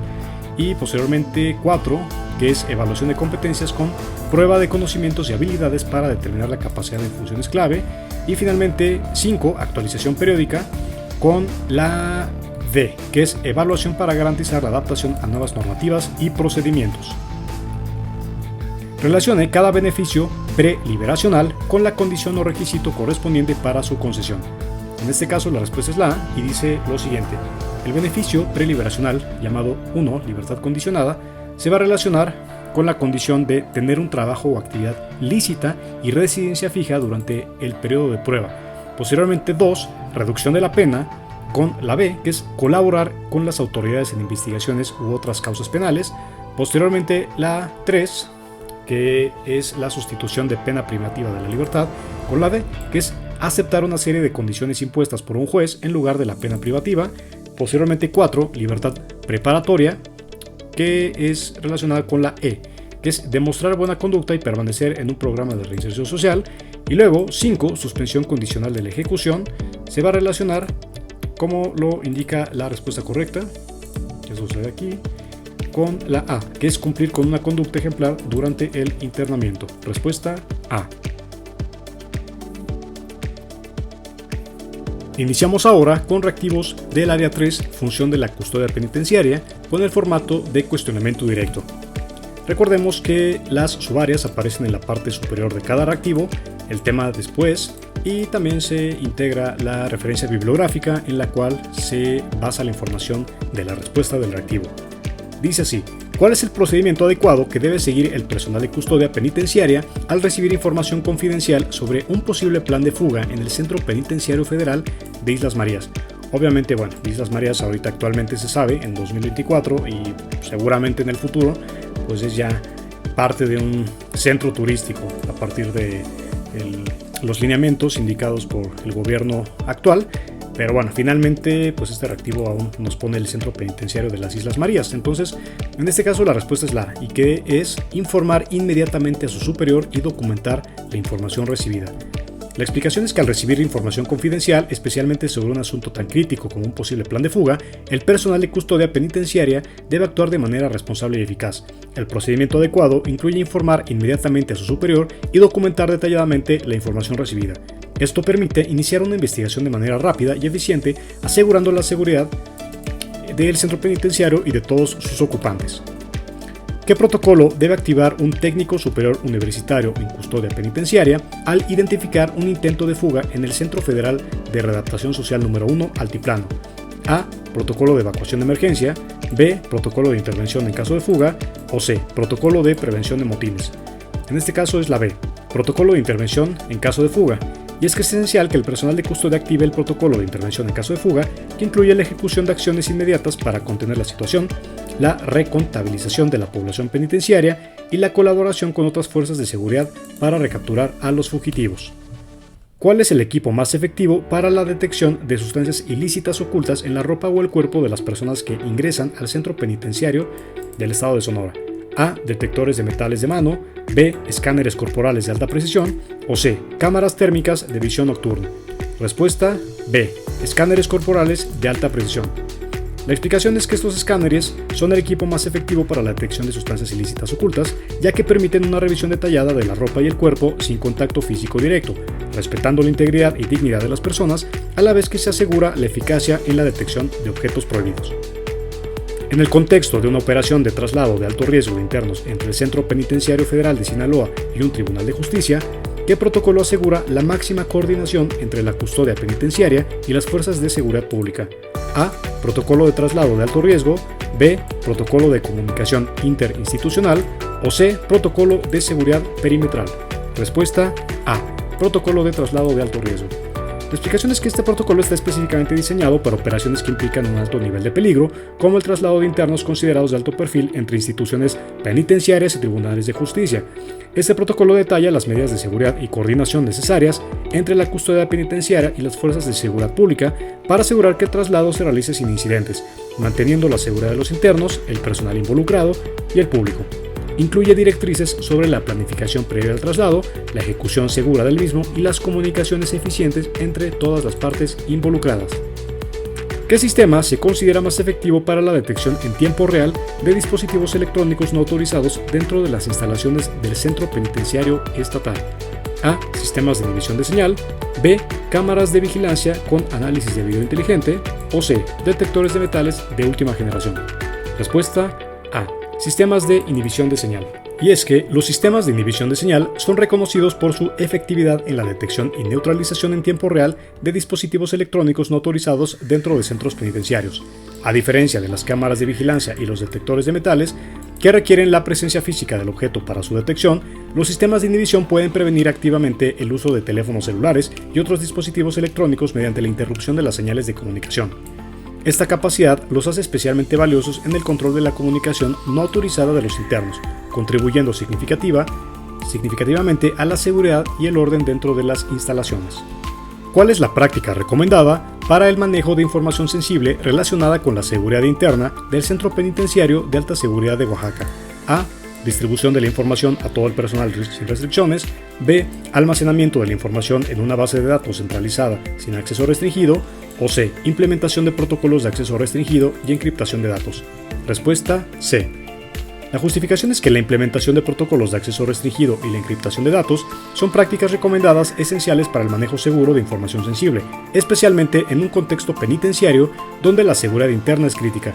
Y posteriormente 4, que es evaluación de competencias con prueba de conocimientos y habilidades para determinar la capacidad de funciones clave. Y finalmente 5, actualización periódica, con la D, que es evaluación para garantizar la adaptación a nuevas normativas y procedimientos. Relacione cada beneficio preliberacional con la condición o requisito correspondiente para su concesión. En este caso la respuesta es la A y dice lo siguiente: el beneficio preliberacional, llamado 1, libertad condicionada, se va a relacionar con la condición de tener un trabajo o actividad lícita y residencia fija durante el periodo de prueba. Posteriormente 2, reducción de la pena, con la B, que es colaborar con las autoridades en investigaciones u otras causas penales. Posteriormente la 3, que es la sustitución de pena privativa de la libertad, con la D, que es aceptar una serie de condiciones impuestas por un juez en lugar de la pena privativa. Posteriormente 4, libertad preparatoria, que es relacionada con la E, que es demostrar buena conducta y permanecer en un programa de reinserción social. Y luego 5, suspensión condicional de la ejecución, se va a relacionar, como lo indica la respuesta correcta, que sucede aquí, con la A, que es cumplir con una conducta ejemplar durante el internamiento. Respuesta A. Iniciamos ahora con reactivos del área 3, función de la custodia penitenciaria, con el formato de cuestionamiento directo. Recordemos que las subáreas aparecen en la parte superior de cada reactivo, el tema después, y también se integra la referencia bibliográfica en la cual se basa la información de la respuesta del reactivo. Dice así: ¿Cuál es el procedimiento adecuado que debe seguir el personal de custodia penitenciaria al recibir información confidencial sobre un posible plan de fuga en el Centro Penitenciario Federal de Islas Marías? Obviamente, Islas Marías ahorita actualmente se sabe, en 2024 y seguramente en el futuro, pues es ya parte de un centro turístico a partir de los lineamientos indicados por el gobierno actual. Pero finalmente pues este reactivo aún nos pone el Centro Penitenciario de las Islas Marías. Entonces, en este caso la respuesta es la A, y que es informar inmediatamente a su superior y documentar la información recibida. La explicación es que al recibir información confidencial, especialmente sobre un asunto tan crítico como un posible plan de fuga, el personal de custodia penitenciaria debe actuar de manera responsable y eficaz. El procedimiento adecuado incluye informar inmediatamente a su superior y documentar detalladamente la información recibida. Esto permite iniciar una investigación de manera rápida y eficiente, asegurando la seguridad del centro penitenciario y de todos sus ocupantes. ¿Qué protocolo debe activar un técnico superior universitario en custodia penitenciaria al identificar un intento de fuga en el Centro Federal de Readaptación Social número 1 Altiplano? A. Protocolo de evacuación de emergencia. B. Protocolo de intervención en caso de fuga. O C. Protocolo de prevención de motines. En este caso es la B. Protocolo de intervención en caso de fuga. Y es que es esencial que el personal de custodia active el protocolo de intervención en caso de fuga, que incluye la ejecución de acciones inmediatas para contener la situación, la recontabilización de la población penitenciaria y la colaboración con otras fuerzas de seguridad para recapturar a los fugitivos. ¿Cuál es el equipo más efectivo para la detección de sustancias ilícitas ocultas en la ropa o el cuerpo de las personas que ingresan al centro penitenciario del estado de Sonora? A. Detectores de metales de mano. B. Escáneres corporales de alta precisión. O C. Cámaras térmicas de visión nocturna. Respuesta B. Escáneres corporales de alta precisión. La explicación es que estos escáneres son el equipo más efectivo para la detección de sustancias ilícitas ocultas, ya que permiten una revisión detallada de la ropa y el cuerpo sin contacto físico directo, respetando la integridad y dignidad de las personas, a la vez que se asegura la eficacia en la detección de objetos prohibidos. En el contexto de una operación de traslado de alto riesgo de internos entre el Centro Penitenciario Federal de Sinaloa y un tribunal de justicia, ¿qué protocolo asegura la máxima coordinación entre la custodia penitenciaria y las fuerzas de seguridad pública? A. Protocolo de traslado de alto riesgo. B. Protocolo de comunicación interinstitucional. O C. Protocolo de seguridad perimetral. Respuesta A. Protocolo de traslado de alto riesgo. La explicación es que este protocolo está específicamente diseñado para operaciones que implican un alto nivel de peligro, como el traslado de internos considerados de alto perfil entre instituciones penitenciarias y tribunales de justicia. Este protocolo detalla las medidas de seguridad y coordinación necesarias entre la custodia penitenciaria y las fuerzas de seguridad pública para asegurar que el traslado se realice sin incidentes, manteniendo la seguridad de los internos, el personal involucrado y el público. Incluye directrices sobre la planificación previa al traslado, la ejecución segura del mismo y las comunicaciones eficientes entre todas las partes involucradas. ¿Qué sistema se considera más efectivo para la detección en tiempo real de dispositivos electrónicos no autorizados dentro de las instalaciones del Centro Penitenciario Estatal? A. Sistemas de inhibición de señal. B. Cámaras de vigilancia con análisis de video inteligente. O C. Detectores de metales de última generación. Respuesta A. Sistemas de inhibición de señal. Y es que los sistemas de inhibición de señal son reconocidos por su efectividad en la detección y neutralización en tiempo real de dispositivos electrónicos no autorizados dentro de centros penitenciarios, a diferencia de las cámaras de vigilancia y los detectores de metales, que requieren la presencia física del objeto para su detección. Los sistemas de inhibición pueden prevenir activamente el uso de teléfonos celulares y otros dispositivos electrónicos mediante la interrupción de las señales de comunicación. Esta capacidad los hace especialmente valiosos en el control de la comunicación no autorizada de los internos, contribuyendo significativamente a la seguridad y el orden dentro de las instalaciones. ¿Cuál es la práctica recomendada para el manejo de información sensible relacionada con la seguridad interna del Centro Penitenciario de Alta Seguridad de Oaxaca? A. Distribución de la información a todo el personal sin restricciones. B. Almacenamiento de la información en una base de datos centralizada sin acceso restringido. O C. Implementación de protocolos de acceso restringido y encriptación de datos. Respuesta C. La justificación es que la implementación de protocolos de acceso restringido y la encriptación de datos son prácticas recomendadas esenciales para el manejo seguro de información sensible, especialmente en un contexto penitenciario donde la seguridad interna es crítica.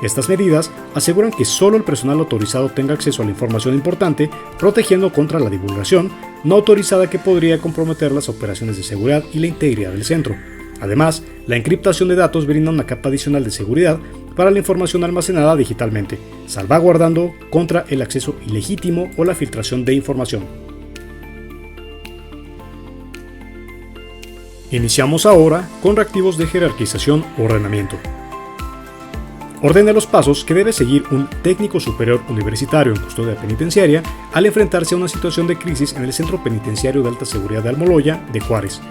Estas medidas aseguran que solo el personal autorizado tenga acceso a la información importante, protegiendo contra la divulgación no autorizada que podría comprometer las operaciones de seguridad y la integridad del centro. Además, la encriptación de datos brinda una capa adicional de seguridad para la información almacenada digitalmente, salvaguardando contra el acceso ilegítimo o la filtración de información. Iniciamos ahora con reactivos de jerarquización o ordenamiento. Ordene los pasos que debe seguir un técnico superior universitario en custodia penitenciaria al enfrentarse a una situación de crisis en el Centro Penitenciario de Alta Seguridad de Almoloya de Juárez.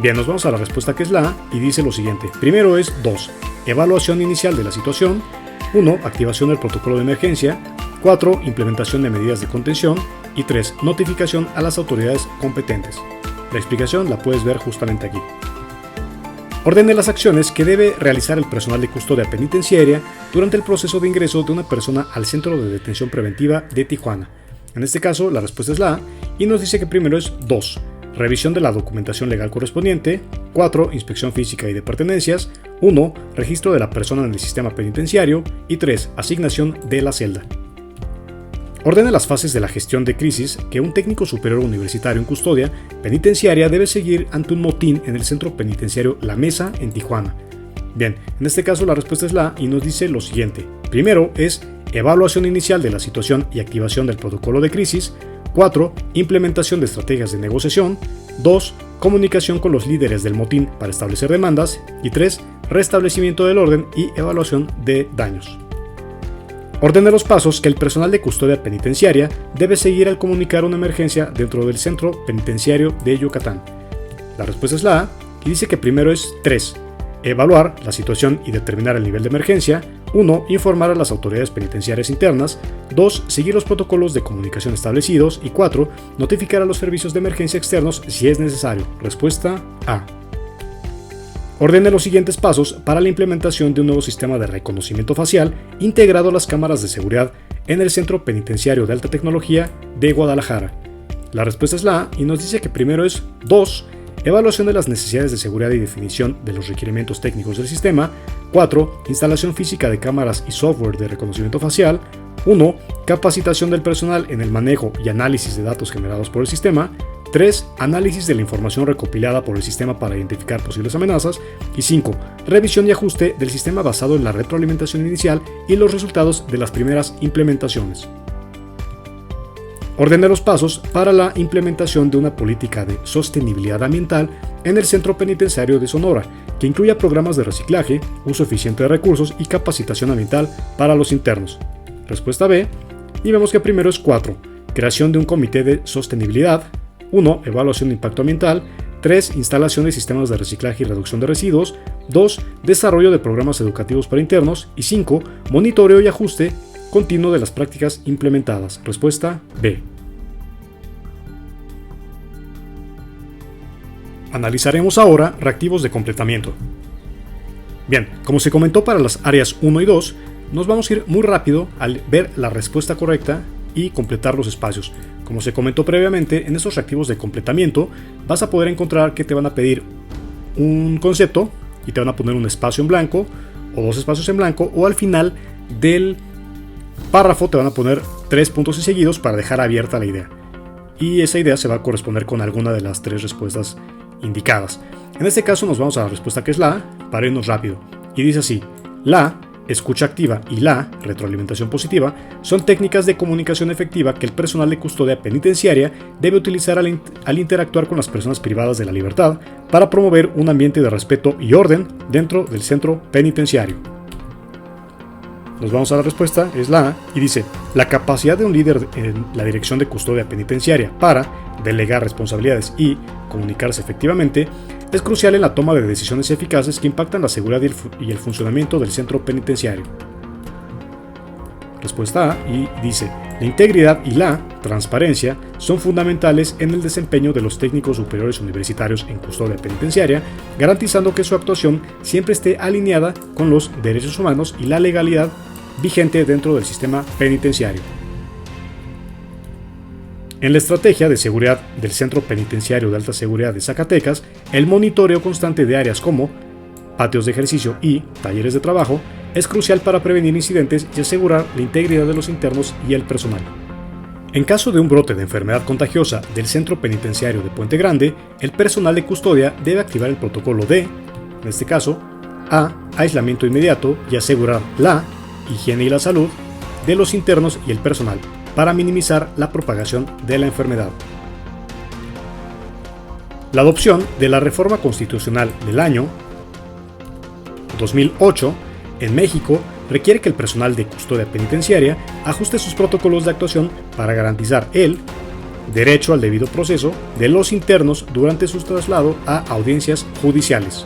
Bien, nos vamos a la respuesta que es la A y dice lo siguiente. Primero es 2. Evaluación inicial de la situación. 1. Activación del protocolo de emergencia. 4. Implementación de medidas de contención. Y 3. Notificación a las autoridades competentes. La explicación la puedes ver justamente aquí. Ordene las acciones que debe realizar el personal de custodia penitenciaria durante el proceso de ingreso de una persona al Centro de Detención Preventiva de Tijuana. En este caso, la respuesta es la A y nos dice que primero es 2. Revisión de la documentación legal correspondiente. 4. Inspección física y de pertenencias. 1. Registro de la persona en el sistema penitenciario. Y 3. Asignación de la celda. Ordena las fases de la gestión de crisis que un técnico superior universitario en custodia penitenciaria debe seguir ante un motín en el centro penitenciario La Mesa en Tijuana. Bien, en este caso la respuesta es la A y nos dice lo siguiente. Primero es evaluación inicial de la situación y activación del protocolo de crisis. 4. Implementación de estrategias de negociación. 2. Comunicación con los líderes del motín para establecer demandas. Y 3. Restablecimiento del orden y evaluación de daños. Ordene los pasos que el personal de custodia penitenciaria debe seguir al comunicar una emergencia dentro del Centro Penitenciario de Yucatán. La respuesta es la A y dice que primero es 3. Evaluar la situación y determinar el nivel de emergencia. 1. Informar a las autoridades penitenciarias internas. 2. Seguir los protocolos de comunicación establecidos. Y 4. Notificar a los servicios de emergencia externos si es necesario. Respuesta A. Ordene los siguientes pasos para la implementación de un nuevo sistema de reconocimiento facial integrado a las cámaras de seguridad en el Centro Penitenciario de Alta Tecnología de Guadalajara. La respuesta es la A y nos dice que primero es 2. Evaluación de las necesidades de seguridad y definición de los requerimientos técnicos del sistema. 4. Instalación física de cámaras y software de reconocimiento facial. 1. Capacitación del personal en el manejo y análisis de datos generados por el sistema. 3. Análisis de la información recopilada por el sistema para identificar posibles amenazas. Y 5. Revisión y ajuste del sistema basado en la retroalimentación inicial y los resultados de las primeras implementaciones. Ordene los pasos para la implementación de una política de sostenibilidad ambiental en el Centro Penitenciario de Sonora, que incluya programas de reciclaje, uso eficiente de recursos y capacitación ambiental para los internos. Respuesta B. Y vemos que primero es 4. Creación de un comité de sostenibilidad. 1. Evaluación de impacto ambiental. 3. Instalación de sistemas de reciclaje y reducción de residuos. 2. Desarrollo de programas educativos para internos. Y 5. Monitoreo y ajuste continuo de las prácticas implementadas. Respuesta B. Analizaremos ahora reactivos de completamiento. Bien, como se comentó para las áreas 1 y 2, nos vamos a ir muy rápido al ver la respuesta correcta y completar los espacios. Como se comentó previamente, en estos reactivos de completamiento vas a poder encontrar que te van a pedir un concepto y te van a poner un espacio en blanco o dos espacios en blanco, o al final del párrafo te van a poner 3 puntos y seguidos para dejar abierta la idea. Y esa idea se va a corresponder con alguna de las 3 respuestas indicadas. En este caso nos vamos a la respuesta que es la A, para irnos rápido. Y dice así: la escucha activa y la retroalimentación positiva son técnicas de comunicación efectiva que el personal de custodia penitenciaria debe utilizar al interactuar con las personas privadas de la libertad para promover un ambiente de respeto y orden dentro del centro penitenciario. Nos vamos a la respuesta, es la A, y dice: la capacidad de un líder en la dirección de custodia penitenciaria para delegar responsabilidades y comunicarse efectivamente es crucial en la toma de decisiones eficaces que impactan la seguridad y el funcionamiento del centro penitenciario. Respuesta A, y dice: la integridad y la transparencia son fundamentales en el desempeño de los técnicos superiores universitarios en custodia penitenciaria, garantizando que su actuación siempre esté alineada con los derechos humanos y la legalidad vigente dentro del sistema penitenciario. En la estrategia de seguridad del Centro Penitenciario de Alta Seguridad de Zacatecas, el monitoreo constante de áreas como patios de ejercicio y talleres de trabajo es crucial para prevenir incidentes y asegurar la integridad de los internos y el personal. En caso de un brote de enfermedad contagiosa del Centro Penitenciario de Puente Grande, el personal de custodia debe activar el protocolo de, en este caso, A. aislamiento inmediato y asegurar la higiene y la salud de los internos y el personal para minimizar la propagación de la enfermedad. La adopción de la reforma constitucional del año 2008 en México requiere que el personal de custodia penitenciaria ajuste sus protocolos de actuación para garantizar el derecho al debido proceso de los internos durante su traslado a audiencias judiciales.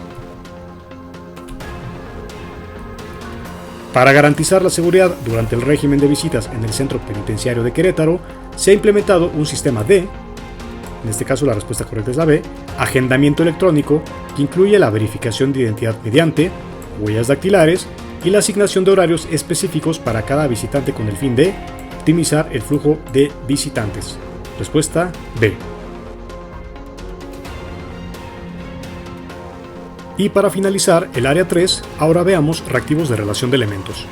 Para garantizar la seguridad durante el régimen de visitas en el Centro Penitenciario de Querétaro, se ha implementado un sistema de, en este caso la respuesta correcta es la B, agendamiento electrónico que incluye la verificación de identidad mediante huellas dactilares y la asignación de horarios específicos para cada visitante con el fin de optimizar el flujo de visitantes. Respuesta B. Y para finalizar el área 3, ahora veamos reactivos de relación de elementos.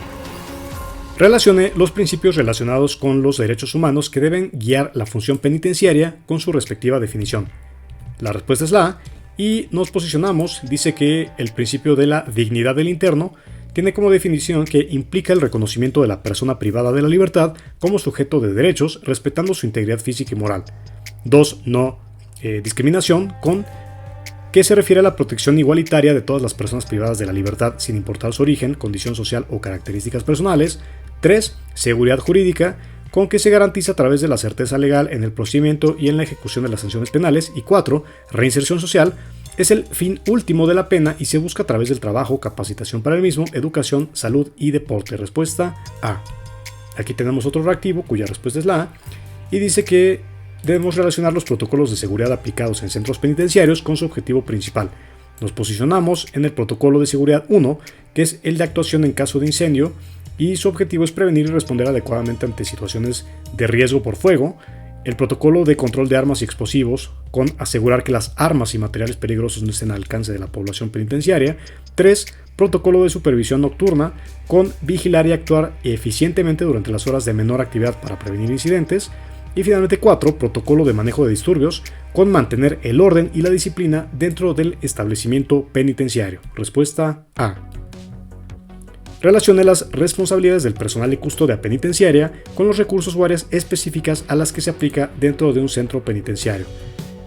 Relacione los principios relacionados con los derechos humanos que deben guiar la función penitenciaria con su respectiva definición. La respuesta es la A, y nos posicionamos, dice que el principio de la dignidad del interno tiene como definición que implica el reconocimiento de la persona privada de la libertad como sujeto de derechos, respetando su integridad física y moral. 2. No discriminación, con que se refiere a la protección igualitaria de todas las personas privadas de la libertad sin importar su origen, condición social o características personales. 3. Seguridad jurídica, con que se garantiza a través de la certeza legal en el procedimiento y en la ejecución de las sanciones penales. Y 4. Reinserción social, es el fin último de la pena y se busca a través del trabajo, capacitación para el mismo, educación, salud y deporte. Respuesta A. Aquí tenemos otro reactivo cuya respuesta es la A y dice que debemos relacionar los protocolos de seguridad aplicados en centros penitenciarios con su objetivo principal. Nos posicionamos en el protocolo de seguridad 1, que es el de actuación en caso de incendio, y su objetivo es prevenir y responder adecuadamente ante situaciones de riesgo por fuego. El protocolo de control de armas y explosivos, con asegurar que las armas y materiales peligrosos no estén al alcance de la población penitenciaria. 3. Protocolo de supervisión nocturna, con vigilar y actuar eficientemente durante las horas de menor actividad para prevenir incidentes. Y finalmente 4. Protocolo de manejo de disturbios, con mantener el orden y la disciplina dentro del establecimiento penitenciario. Respuesta A. Relacione las responsabilidades del personal de custodia penitenciaria con los recursos o áreas específicas a las que se aplica dentro de un centro penitenciario.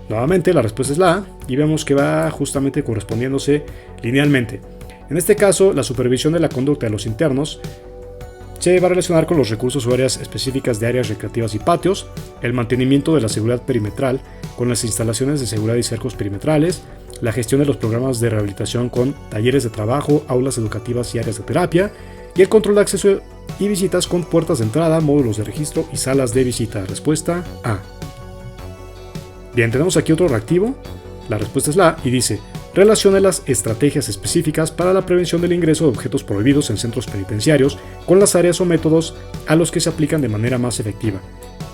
Nuevamente la respuesta es la A y vemos que va justamente correspondiéndose linealmente. En este caso, la supervisión de la conducta de los internos se va a relacionar con los recursos o áreas específicas de áreas recreativas y patios, el mantenimiento de la seguridad perimetral con las instalaciones de seguridad y cercos perimetrales, la gestión de los programas de rehabilitación con talleres de trabajo, aulas educativas y áreas de terapia, y el control de acceso y visitas con puertas de entrada, módulos de registro y salas de visita. Respuesta A. Bien, tenemos aquí otro reactivo. La respuesta es la A y dice: relacione las estrategias específicas para la prevención del ingreso de objetos prohibidos en centros penitenciarios con las áreas o métodos a los que se aplican de manera más efectiva.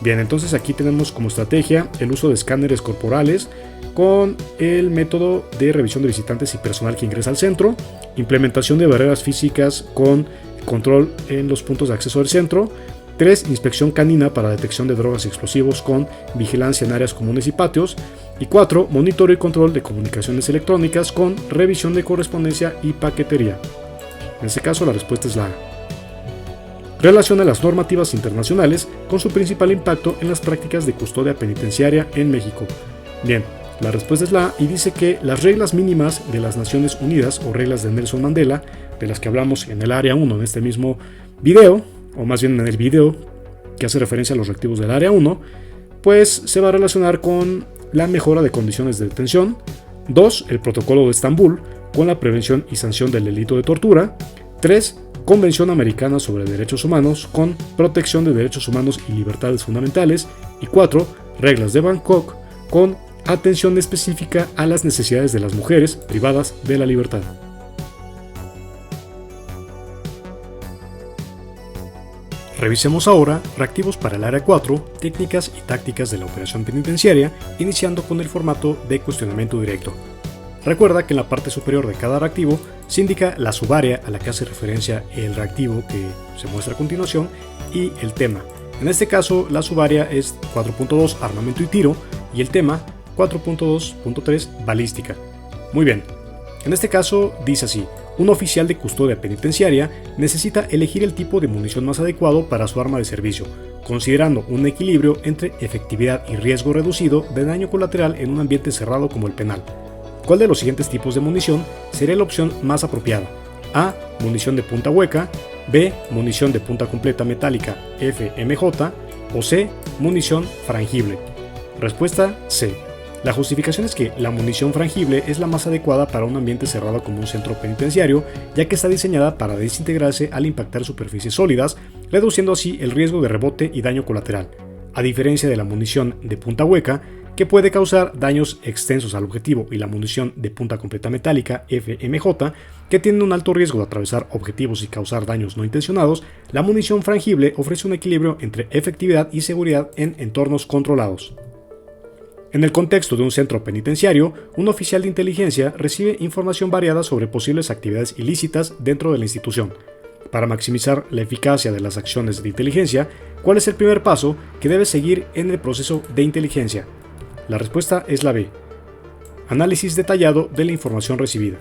Bien, entonces aquí tenemos como estrategia el uso de escáneres corporales con el método de revisión de visitantes y personal que ingresa al centro, implementación de barreras físicas con control en los puntos de acceso del centro. 3. Inspección canina para detección de drogas y explosivos con vigilancia en áreas comunes y patios. Y 4. Monitoreo y control de comunicaciones electrónicas con revisión de correspondencia y paquetería. En este caso la respuesta es la A. Relaciona las normativas internacionales con su principal impacto en las prácticas de custodia penitenciaria en México. Bien, la respuesta es la A y dice que las reglas mínimas de las Naciones Unidas o reglas de Nelson Mandela, de las que hablamos en el área 1 en este mismo video, o más bien en el video que hace referencia a los reactivos del área 1, pues se va a relacionar con la mejora de condiciones de detención. 2. El protocolo de Estambul con la prevención y sanción del delito de tortura. 3. Convención Americana sobre Derechos Humanos con protección de derechos humanos y libertades fundamentales. Y 4. Reglas de Bangkok con atención específica a las necesidades de las mujeres privadas de la libertad. Revisemos ahora reactivos para el área 4, técnicas y tácticas de la operación penitenciaria, iniciando con el formato de cuestionamiento directo. Recuerda que en la parte superior de cada reactivo se indica la subárea a la que hace referencia el reactivo que se muestra a continuación y el tema. En este caso, la subárea es 4.2 armamento y tiro y el tema 4.2.3 balística. Muy bien. En este caso dice así: Un oficial de custodia penitenciaria necesita elegir el tipo de munición más adecuado para su arma de servicio, considerando un equilibrio entre efectividad y riesgo reducido de daño colateral en un ambiente cerrado como el penal. ¿Cuál de los siguientes tipos de munición sería la opción más apropiada? A. Munición de punta hueca. B. Munición de punta completa metálica FMJ. O C. Munición frangible. Respuesta C. La justificación es que la munición frangible es la más adecuada para un ambiente cerrado como un centro penitenciario, ya que está diseñada para desintegrarse al impactar superficies sólidas, reduciendo así el riesgo de rebote y daño colateral, a diferencia de la munición de punta hueca, que puede causar daños extensos al objetivo, y la munición de punta completa metálica FMJ, que tiene un alto riesgo de atravesar objetivos y causar daños no intencionados. La munición frangible ofrece un equilibrio entre efectividad y seguridad en entornos controlados. En el contexto de un centro penitenciario, un oficial de inteligencia recibe información variada sobre posibles actividades ilícitas dentro de la institución. Para maximizar la eficacia de las acciones de inteligencia, ¿cuál es el primer paso que debe seguir en el proceso de inteligencia? La respuesta es la B. Análisis detallado de la información recibida.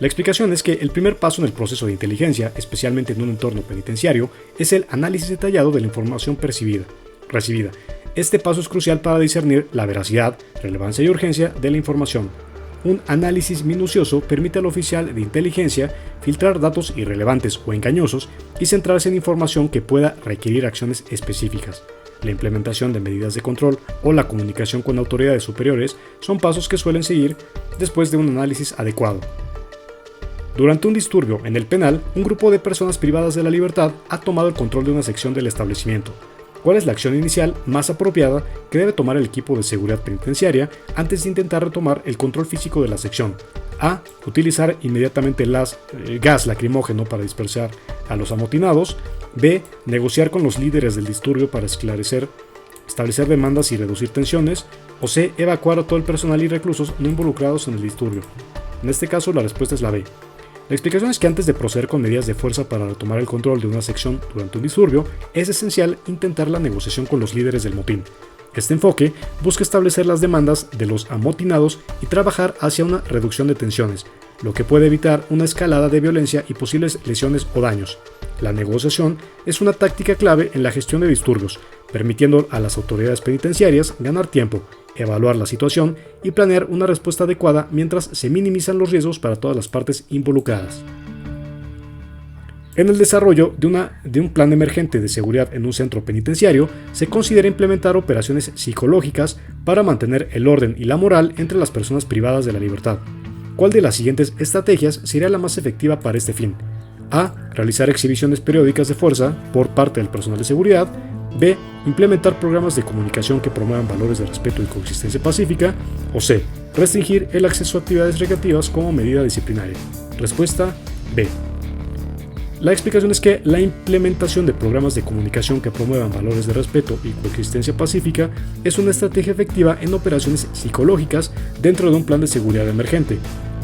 La explicación es que el primer paso en el proceso de inteligencia, especialmente en un entorno penitenciario, es el análisis detallado de la información recibida. Este paso es crucial para discernir la veracidad, relevancia y urgencia de la información. Un análisis minucioso permite al oficial de inteligencia filtrar datos irrelevantes o engañosos y centrarse en información que pueda requerir acciones específicas. La implementación de medidas de control o la comunicación con autoridades superiores son pasos que suelen seguir después de un análisis adecuado. Durante un disturbio en el penal, un grupo de personas privadas de la libertad ha tomado el control de una sección del establecimiento. ¿Cuál es la acción inicial más apropiada que debe tomar el equipo de seguridad penitenciaria antes de intentar retomar el control físico de la sección? A. Utilizar inmediatamente gas lacrimógeno para dispersar a los amotinados. B. Negociar con los líderes del disturbio para establecer demandas y reducir tensiones. O C. Evacuar a todo el personal y reclusos no involucrados en el disturbio. En este caso, la respuesta es la B. La explicación es que antes de proceder con medidas de fuerza para retomar el control de una sección durante un disturbio, es esencial intentar la negociación con los líderes del motín. Este enfoque busca establecer las demandas de los amotinados y trabajar hacia una reducción de tensiones, lo que puede evitar una escalada de violencia y posibles lesiones o daños. La negociación es una táctica clave en la gestión de disturbios, permitiendo a las autoridades penitenciarias ganar tiempo, evaluar la situación y planear una respuesta adecuada mientras se minimizan los riesgos para todas las partes involucradas. En el desarrollo de un plan emergente de seguridad en un centro penitenciario, se considera implementar operaciones psicológicas para mantener el orden y la moral entre las personas privadas de la libertad. ¿Cuál de las siguientes estrategias sería la más efectiva para este fin? A. Realizar exhibiciones periódicas de fuerza por parte del personal de seguridad. B. Implementar programas de comunicación que promuevan valores de respeto y coexistencia pacífica. O C. Restringir el acceso a actividades recreativas como medida disciplinaria. Respuesta B. La explicación es que la implementación de programas de comunicación que promuevan valores de respeto y coexistencia pacífica es una estrategia efectiva en operaciones psicológicas dentro de un plan de seguridad emergente.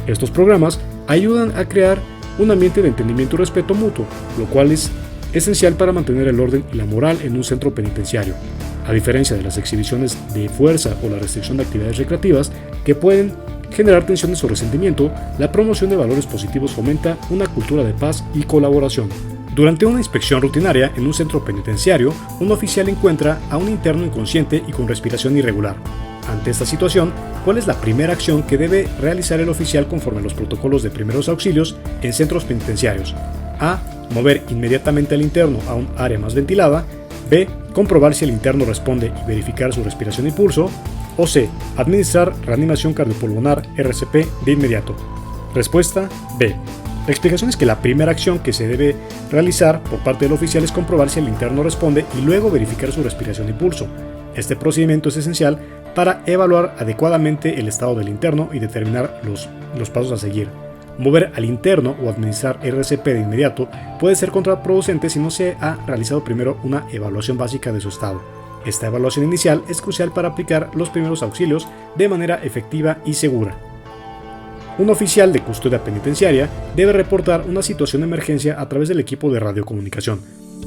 Estos programas ayudan a crear un ambiente de entendimiento y respeto mutuo, lo cual es esencial para mantener el orden y la moral en un centro penitenciario. A diferencia de las exhibiciones de fuerza o la restricción de actividades recreativas que pueden generar tensiones o resentimiento, la promoción de valores positivos fomenta una cultura de paz y colaboración. Durante una inspección rutinaria en un centro penitenciario, un oficial encuentra a un interno inconsciente y con respiración irregular. Ante esta situación, ¿cuál es la primera acción que debe realizar el oficial conforme a los protocolos de primeros auxilios en centros penitenciarios? A. Mover inmediatamente al interno a un área más ventilada. B. Comprobar si el interno responde y verificar su respiración y pulso. O C. Administrar reanimación cardiopulmonar RCP de inmediato. Respuesta B. La explicación es que la primera acción que se debe realizar por parte del oficial es comprobar si el interno responde y luego verificar su respiración y pulso. Este procedimiento es esencial para evaluar adecuadamente el estado del interno y determinar los pasos a seguir. Mover al interno o administrar RCP de inmediato puede ser contraproducente si no se ha realizado primero una evaluación básica de su estado. Esta evaluación inicial es crucial para aplicar los primeros auxilios de manera efectiva y segura. Un oficial de custodia penitenciaria debe reportar una situación de emergencia a través del equipo de radiocomunicación.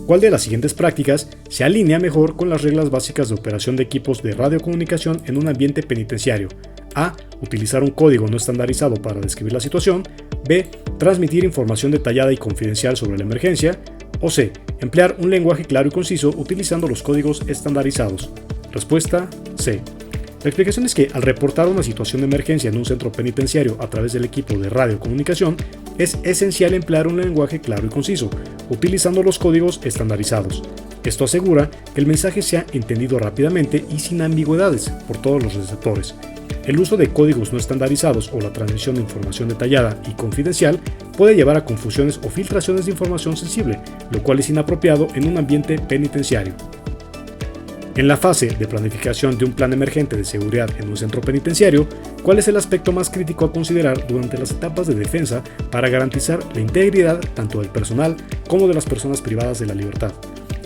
¿Cuál de las siguientes prácticas se alinea mejor con las reglas básicas de operación de equipos de radiocomunicación en un ambiente penitenciario? A. Utilizar un código no estandarizado para describir la situación. B. Transmitir información detallada y confidencial sobre la emergencia. O C. Emplear un lenguaje claro y conciso utilizando los códigos estandarizados. Respuesta C. La explicación es que al reportar una situación de emergencia en un centro penitenciario a través del equipo de radiocomunicación, es esencial emplear un lenguaje claro y conciso, utilizando los códigos estandarizados. Esto asegura que el mensaje sea entendido rápidamente y sin ambigüedades por todos los receptores. El uso de códigos no estandarizados o la transmisión de información detallada y confidencial puede llevar a confusiones o filtraciones de información sensible, lo cual es inapropiado en un ambiente penitenciario. En la fase de planificación de un plan emergente de seguridad en un centro penitenciario, ¿cuál es el aspecto más crítico a considerar durante las etapas de defensa para garantizar la integridad tanto del personal como de las personas privadas de la libertad?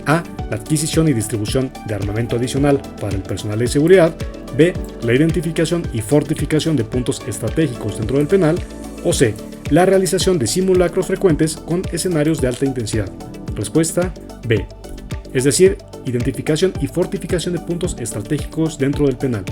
A. La adquisición y distribución de armamento adicional para el personal de seguridad. B. La identificación y fortificación de puntos estratégicos dentro del penal. O C. La realización de simulacros frecuentes con escenarios de alta intensidad. Respuesta B. Es decir, identificación y fortificación de puntos estratégicos dentro del penal.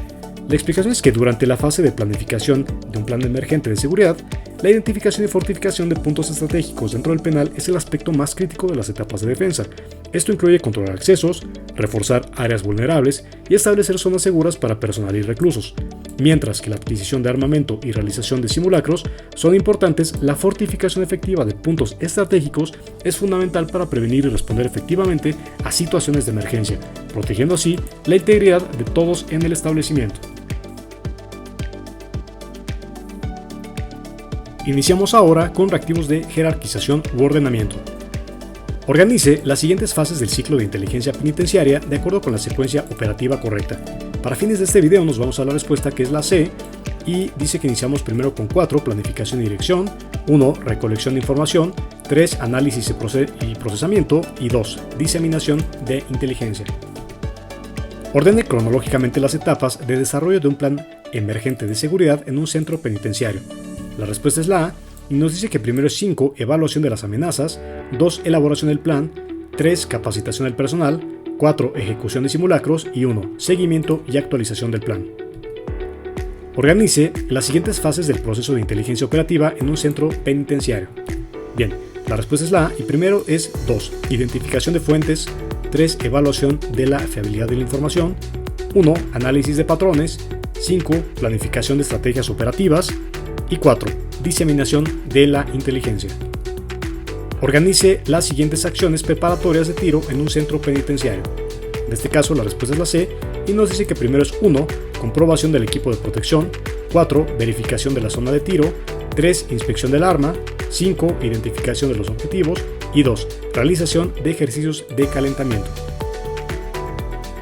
La explicación es que durante la fase de planificación de un plan emergente de seguridad, la identificación y fortificación de puntos estratégicos dentro del penal es el aspecto más crítico de las etapas de defensa. Esto incluye controlar accesos, reforzar áreas vulnerables y establecer zonas seguras para personal y reclusos. Mientras que la adquisición de armamento y realización de simulacros son importantes, la fortificación efectiva de puntos estratégicos es fundamental para prevenir y responder efectivamente a situaciones de emergencia, protegiendo así la integridad de todos en el establecimiento. Iniciamos ahora con reactivos de jerarquización u ordenamiento. Organice las siguientes fases del ciclo de inteligencia penitenciaria de acuerdo con la secuencia operativa correcta. Para fines de este video nos vamos a la respuesta que es la C y dice que iniciamos primero con 4, planificación y dirección, 1, recolección de información, 3, análisis y procesamiento y 2, diseminación de inteligencia. Ordene cronológicamente las etapas de desarrollo de un plan emergente de seguridad en un centro penitenciario. La respuesta es la A y nos dice que primero es 5, evaluación de las amenazas, 2, elaboración del plan, 3, capacitación del personal, 4, ejecución de simulacros y 1, seguimiento y actualización del plan. Organice las siguientes fases del proceso de inteligencia operativa en un centro penitenciario. Bien, la respuesta es la A y primero es 2, identificación de fuentes, 3, evaluación de la fiabilidad de la información, 1, análisis de patrones, 5, planificación de estrategias operativas y 4, diseminación de la inteligencia. Organice las siguientes acciones preparatorias de tiro en un centro penitenciario. En este caso la respuesta es la C y nos dice que primero es 1, comprobación del equipo de protección, 4, verificación de la zona de tiro, 3, inspección del arma, 5, identificación de los objetivos y 2, realización de ejercicios de calentamiento.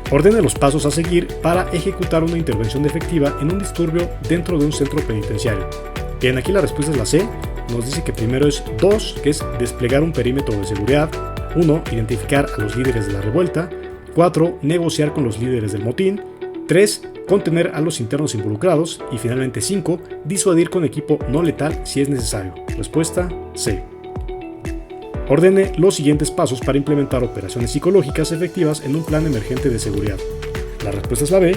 Ordene los pasos a seguir para ejecutar una intervención efectiva en un disturbio dentro de un centro penitenciario. Bien, aquí la respuesta es la C. Nos dice que primero es 2, que es desplegar un perímetro de seguridad, 1, identificar a los líderes de la revuelta, 4, negociar con los líderes del motín, 3, contener a los internos involucrados y finalmente 5, disuadir con equipo no letal si es necesario. Respuesta C. Ordene los siguientes pasos para implementar operaciones psicológicas efectivas en un plan emergente de seguridad. La respuesta es la B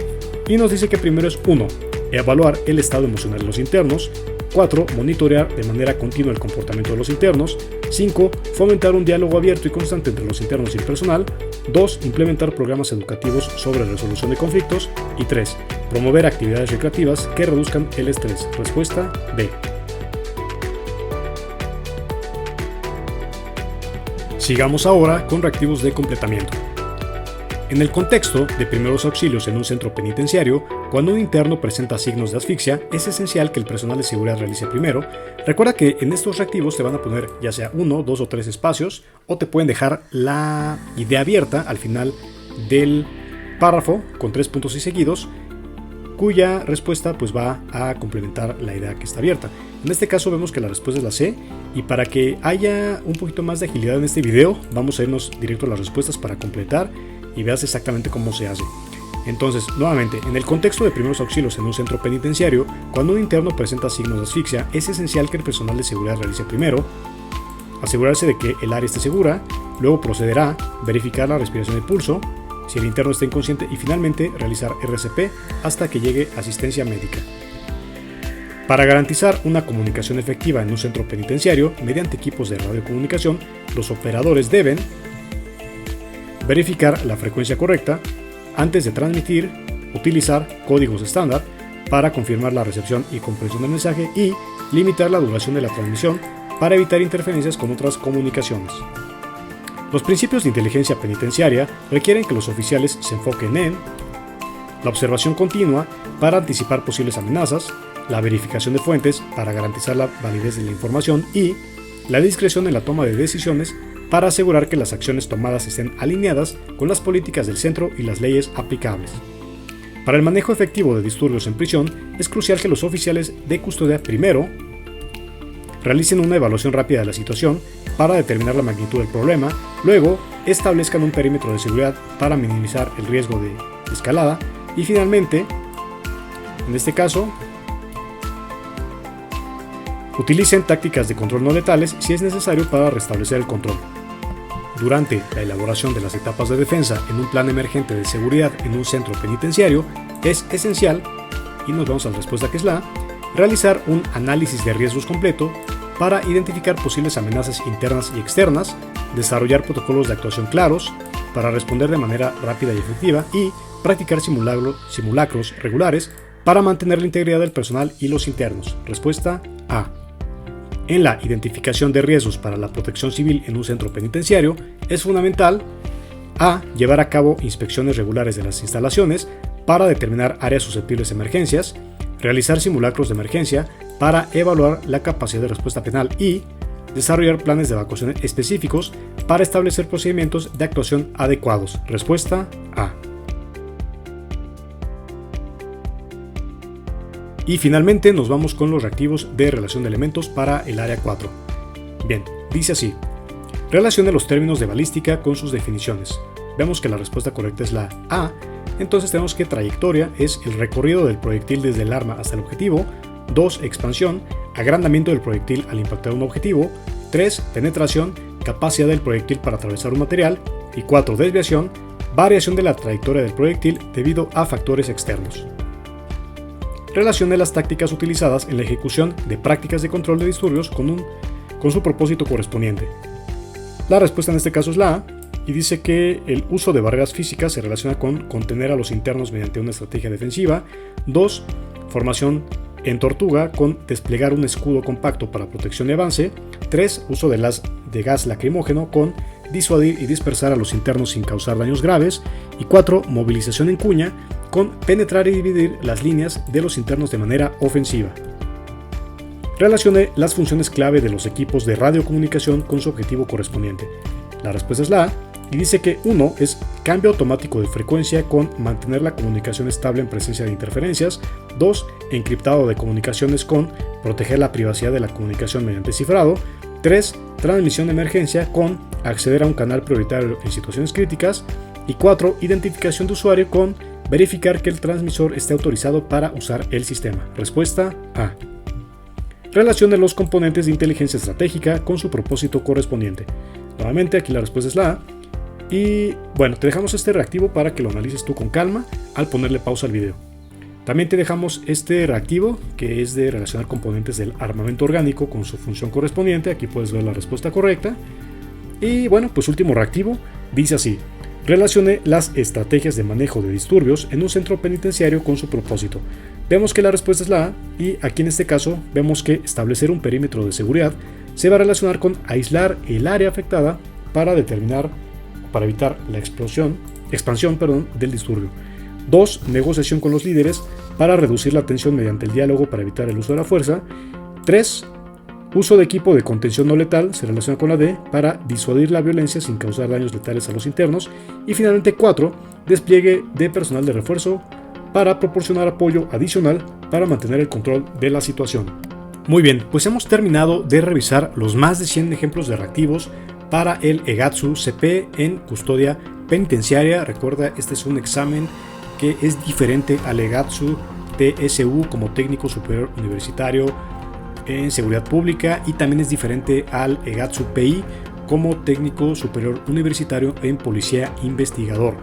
y nos dice que primero es 1, evaluar el estado emocional de los internos, 4, monitorear de manera continua el comportamiento de los internos, 5, fomentar un diálogo abierto y constante entre los internos y el personal, 2, implementar programas educativos sobre resolución de conflictos y 3, promover actividades recreativas que reduzcan el estrés. Respuesta B. Sigamos ahora con reactivos de completamiento. En el contexto de primeros auxilios en un centro penitenciario, cuando un interno presenta signos de asfixia, es esencial que el personal de seguridad realice primero. Recuerda que en estos reactivos te van a poner ya sea 1, 2 o 3 espacios, o te pueden dejar la idea abierta al final del párrafo con 3 puntos y seguidos, cuya respuesta pues va a complementar la idea que está abierta. En este caso vemos que la respuesta es la C, y para que haya un poquito más de agilidad en este video, vamos a irnos directo a las respuestas para completar y veas exactamente cómo se hace. Entonces, nuevamente, en el contexto de primeros auxilios en un centro penitenciario, cuando un interno presenta signos de asfixia, es esencial que el personal de seguridad realice primero, asegurarse de que el área esté segura, luego procederá a verificar la respiración y pulso, si el interno está inconsciente y finalmente realizar RCP hasta que llegue asistencia médica. Para garantizar una comunicación efectiva en un centro penitenciario mediante equipos de radiocomunicación, los operadores deben verificar la frecuencia correcta antes de transmitir, utilizar códigos estándar para confirmar la recepción y comprensión del mensaje y limitar la duración de la transmisión para evitar interferencias con otras comunicaciones. Los principios de inteligencia penitenciaria requieren que los oficiales se enfoquen en la observación continua para anticipar posibles amenazas, la verificación de fuentes para garantizar la validez de la información y la discreción en la toma de decisiones para asegurar que las acciones tomadas estén alineadas con las políticas del centro y las leyes aplicables. Para el manejo efectivo de disturbios en prisión, es crucial que los oficiales de custodia primero realicen una evaluación rápida de la situación para determinar la magnitud del problema, luego establezcan un perímetro de seguridad para minimizar el riesgo de escalada y finalmente, en este caso, utilicen tácticas de control no letales si es necesario para restablecer el control. Durante la elaboración de las etapas de defensa en un plan emergente de seguridad en un centro penitenciario, es esencial, y nos vamos a la respuesta que es la, realizar un análisis de riesgos completo para identificar posibles amenazas internas y externas, desarrollar protocolos de actuación claros para responder de manera rápida y efectiva y practicar simulacros regulares para mantener la integridad del personal y los internos. Respuesta A. En la identificación de riesgos para la protección civil en un centro penitenciario, es fundamental a. Llevar a cabo inspecciones regulares de las instalaciones para determinar áreas susceptibles a emergencias, realizar simulacros de emergencia para evaluar la capacidad de respuesta penal y desarrollar planes de evacuación específicos para establecer procedimientos de actuación adecuados. Respuesta A. Y finalmente nos vamos con los reactivos de relación de elementos para el área 4. Bien, dice así: relacione los términos de balística con sus definiciones. Vemos que la respuesta correcta es la A, entonces tenemos que trayectoria es el recorrido del proyectil desde el arma hasta el objetivo, 2. Expansión, agrandamiento del proyectil al impactar un objetivo, 3. Penetración, capacidad del proyectil para atravesar un material, y 4. Desviación, variación de la trayectoria del proyectil debido a factores externos. Relacione las tácticas utilizadas en la ejecución de prácticas de control de disturbios con su propósito correspondiente. La respuesta en este caso es la A, y dice que el uso de barreras físicas se relaciona con contener a los internos mediante una estrategia defensiva. 2. Formación en tortuga con desplegar un escudo compacto para protección de avance. 3. Uso de gas lacrimógeno con disuadir y dispersar a los internos sin causar daños graves. Y 4. Movilización en cuña con penetrar y dividir las líneas de los internos de manera ofensiva. Relacione las funciones clave de los equipos de radiocomunicación con su objetivo correspondiente. La respuesta es la A, y dice que 1 es cambio automático de frecuencia con mantener la comunicación estable en presencia de interferencias. 2. Encriptado de comunicaciones con proteger la privacidad de la comunicación mediante cifrado. 3. Transmisión de emergencia con acceder a un canal prioritario en situaciones críticas. Y 4. Identificación de usuario con verificar que el transmisor esté autorizado para usar el sistema. Respuesta A. Relacione los componentes de inteligencia estratégica con su propósito correspondiente. Nuevamente aquí la respuesta es la A. Y bueno, te dejamos este reactivo para que lo analices tú con calma al ponerle pausa al video. También te dejamos este reactivo que es de relacionar componentes del armamento orgánico con su función correspondiente. Aquí puedes ver la respuesta correcta. Y bueno, pues último reactivo dice así: relacione las estrategias de manejo de disturbios en un centro penitenciario con su propósito. Vemos que la respuesta es la A, y aquí en este caso vemos que establecer un perímetro de seguridad se va a relacionar con aislar el área afectada para evitar la expansión del disturbio. 2. Negociación con los líderes para reducir la tensión mediante el diálogo para evitar el uso de la fuerza. 3. Uso de equipo de contención no letal se relaciona con la D para disuadir la violencia sin causar daños letales a los internos. Y finalmente 4. Despliegue de personal de refuerzo para proporcionar apoyo adicional para mantener el control de la situación. Muy bien, pues hemos terminado de revisar los más de 100 ejemplos de reactivos para el EGATSU CP en custodia penitenciaria. Recuerda, este es un examen que es diferente al EGATSU TSU como técnico superior universitario en seguridad pública, y también es diferente al EGATSU PI como técnico superior universitario en policía investigador.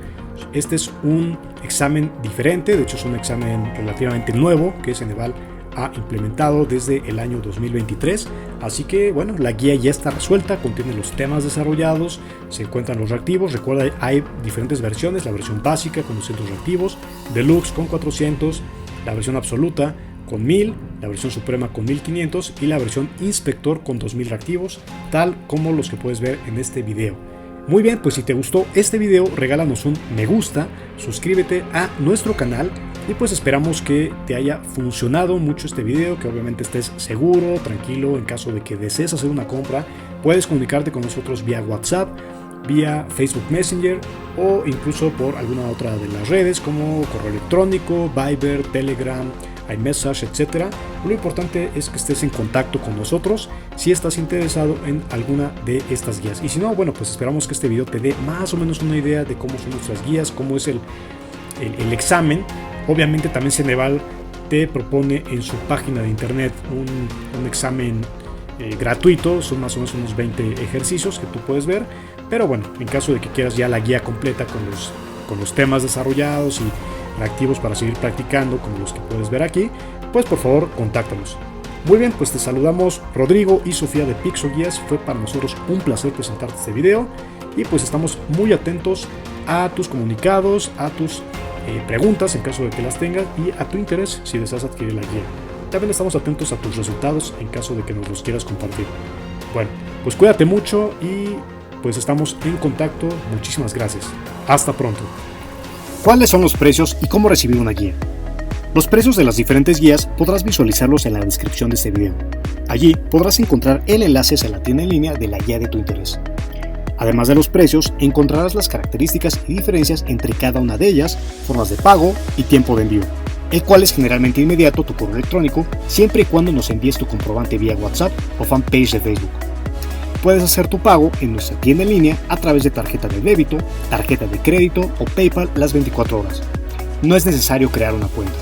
Este es un examen diferente, de hecho es un examen relativamente nuevo que Ceneval ha implementado desde el año 2023. Así que bueno, la guía ya está resuelta, contiene los temas desarrollados, se encuentran los reactivos. Recuerda, hay diferentes versiones: la versión básica con 200 reactivos, deluxe con 400, la versión absoluta con 1000, la versión suprema con 1500 y la versión inspector con 2000 reactivos, tal como los que puedes ver en este video. Muy bien, pues si te gustó este video, regálanos un me gusta, suscríbete a nuestro canal y pues esperamos que te haya funcionado mucho este video, que obviamente estés seguro, tranquilo. En caso de que desees hacer una compra, puedes comunicarte con nosotros vía WhatsApp, vía Facebook Messenger o incluso por alguna otra de las redes como correo electrónico, Viber, Telegram, iMessage, etc. Lo importante es que estés en contacto con nosotros si estás interesado en alguna de estas guías. Y si no, bueno, pues esperamos que este video te dé más o menos una idea de cómo son nuestras guías, cómo es el examen. Obviamente también Ceneval te propone en su página de internet un examen gratuito. Son más o menos unos 20 ejercicios que tú puedes ver. Pero bueno, en caso de que quieras ya la guía completa con los temas desarrollados y reactivos para seguir practicando, como los que puedes ver aquí, pues por favor contáctanos. Muy bien, pues te saludamos Rodrigo y Sofía de Pixoguías. Fue para nosotros un placer presentarte este video y pues estamos muy atentos a tus comunicados, a tus preguntas en caso de que las tengas y a tu interés si deseas adquirir la guía. También estamos atentos a tus resultados en caso de que nos los quieras compartir. Bueno, pues cuídate mucho y pues estamos en contacto. Muchísimas gracias. Hasta pronto. ¿Cuáles son los precios y cómo recibir una guía? Los precios de las diferentes guías podrás visualizarlos en la descripción de este video. Allí podrás encontrar el enlace hacia la tienda en línea de la guía de tu interés. Además de los precios, encontrarás las características y diferencias entre cada una de ellas, formas de pago y tiempo de envío, el cual es generalmente inmediato tu correo electrónico, siempre y cuando nos envíes tu comprobante vía WhatsApp o fanpage de Facebook. Puedes hacer tu pago en nuestra tienda en línea a través de tarjeta de débito, tarjeta de crédito o PayPal las 24 horas. No es necesario crear una cuenta.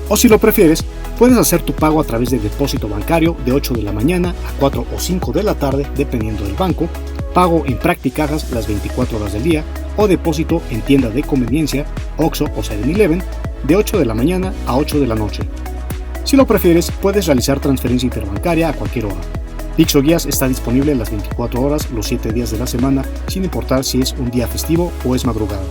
O si lo prefieres, puedes hacer tu pago a través de depósito bancario de 8 de la mañana a 4 o 5 de la tarde, dependiendo del banco, pago en Practicajas las 24 horas del día o depósito en tienda de conveniencia, Oxxo o 7-Eleven, de 8 de la mañana a 8 de la noche. Si lo prefieres, puedes realizar transferencia interbancaria a cualquier hora. Pixoguías está disponible las 24 horas, los 7 días de la semana, sin importar si es un día festivo o es madrugada.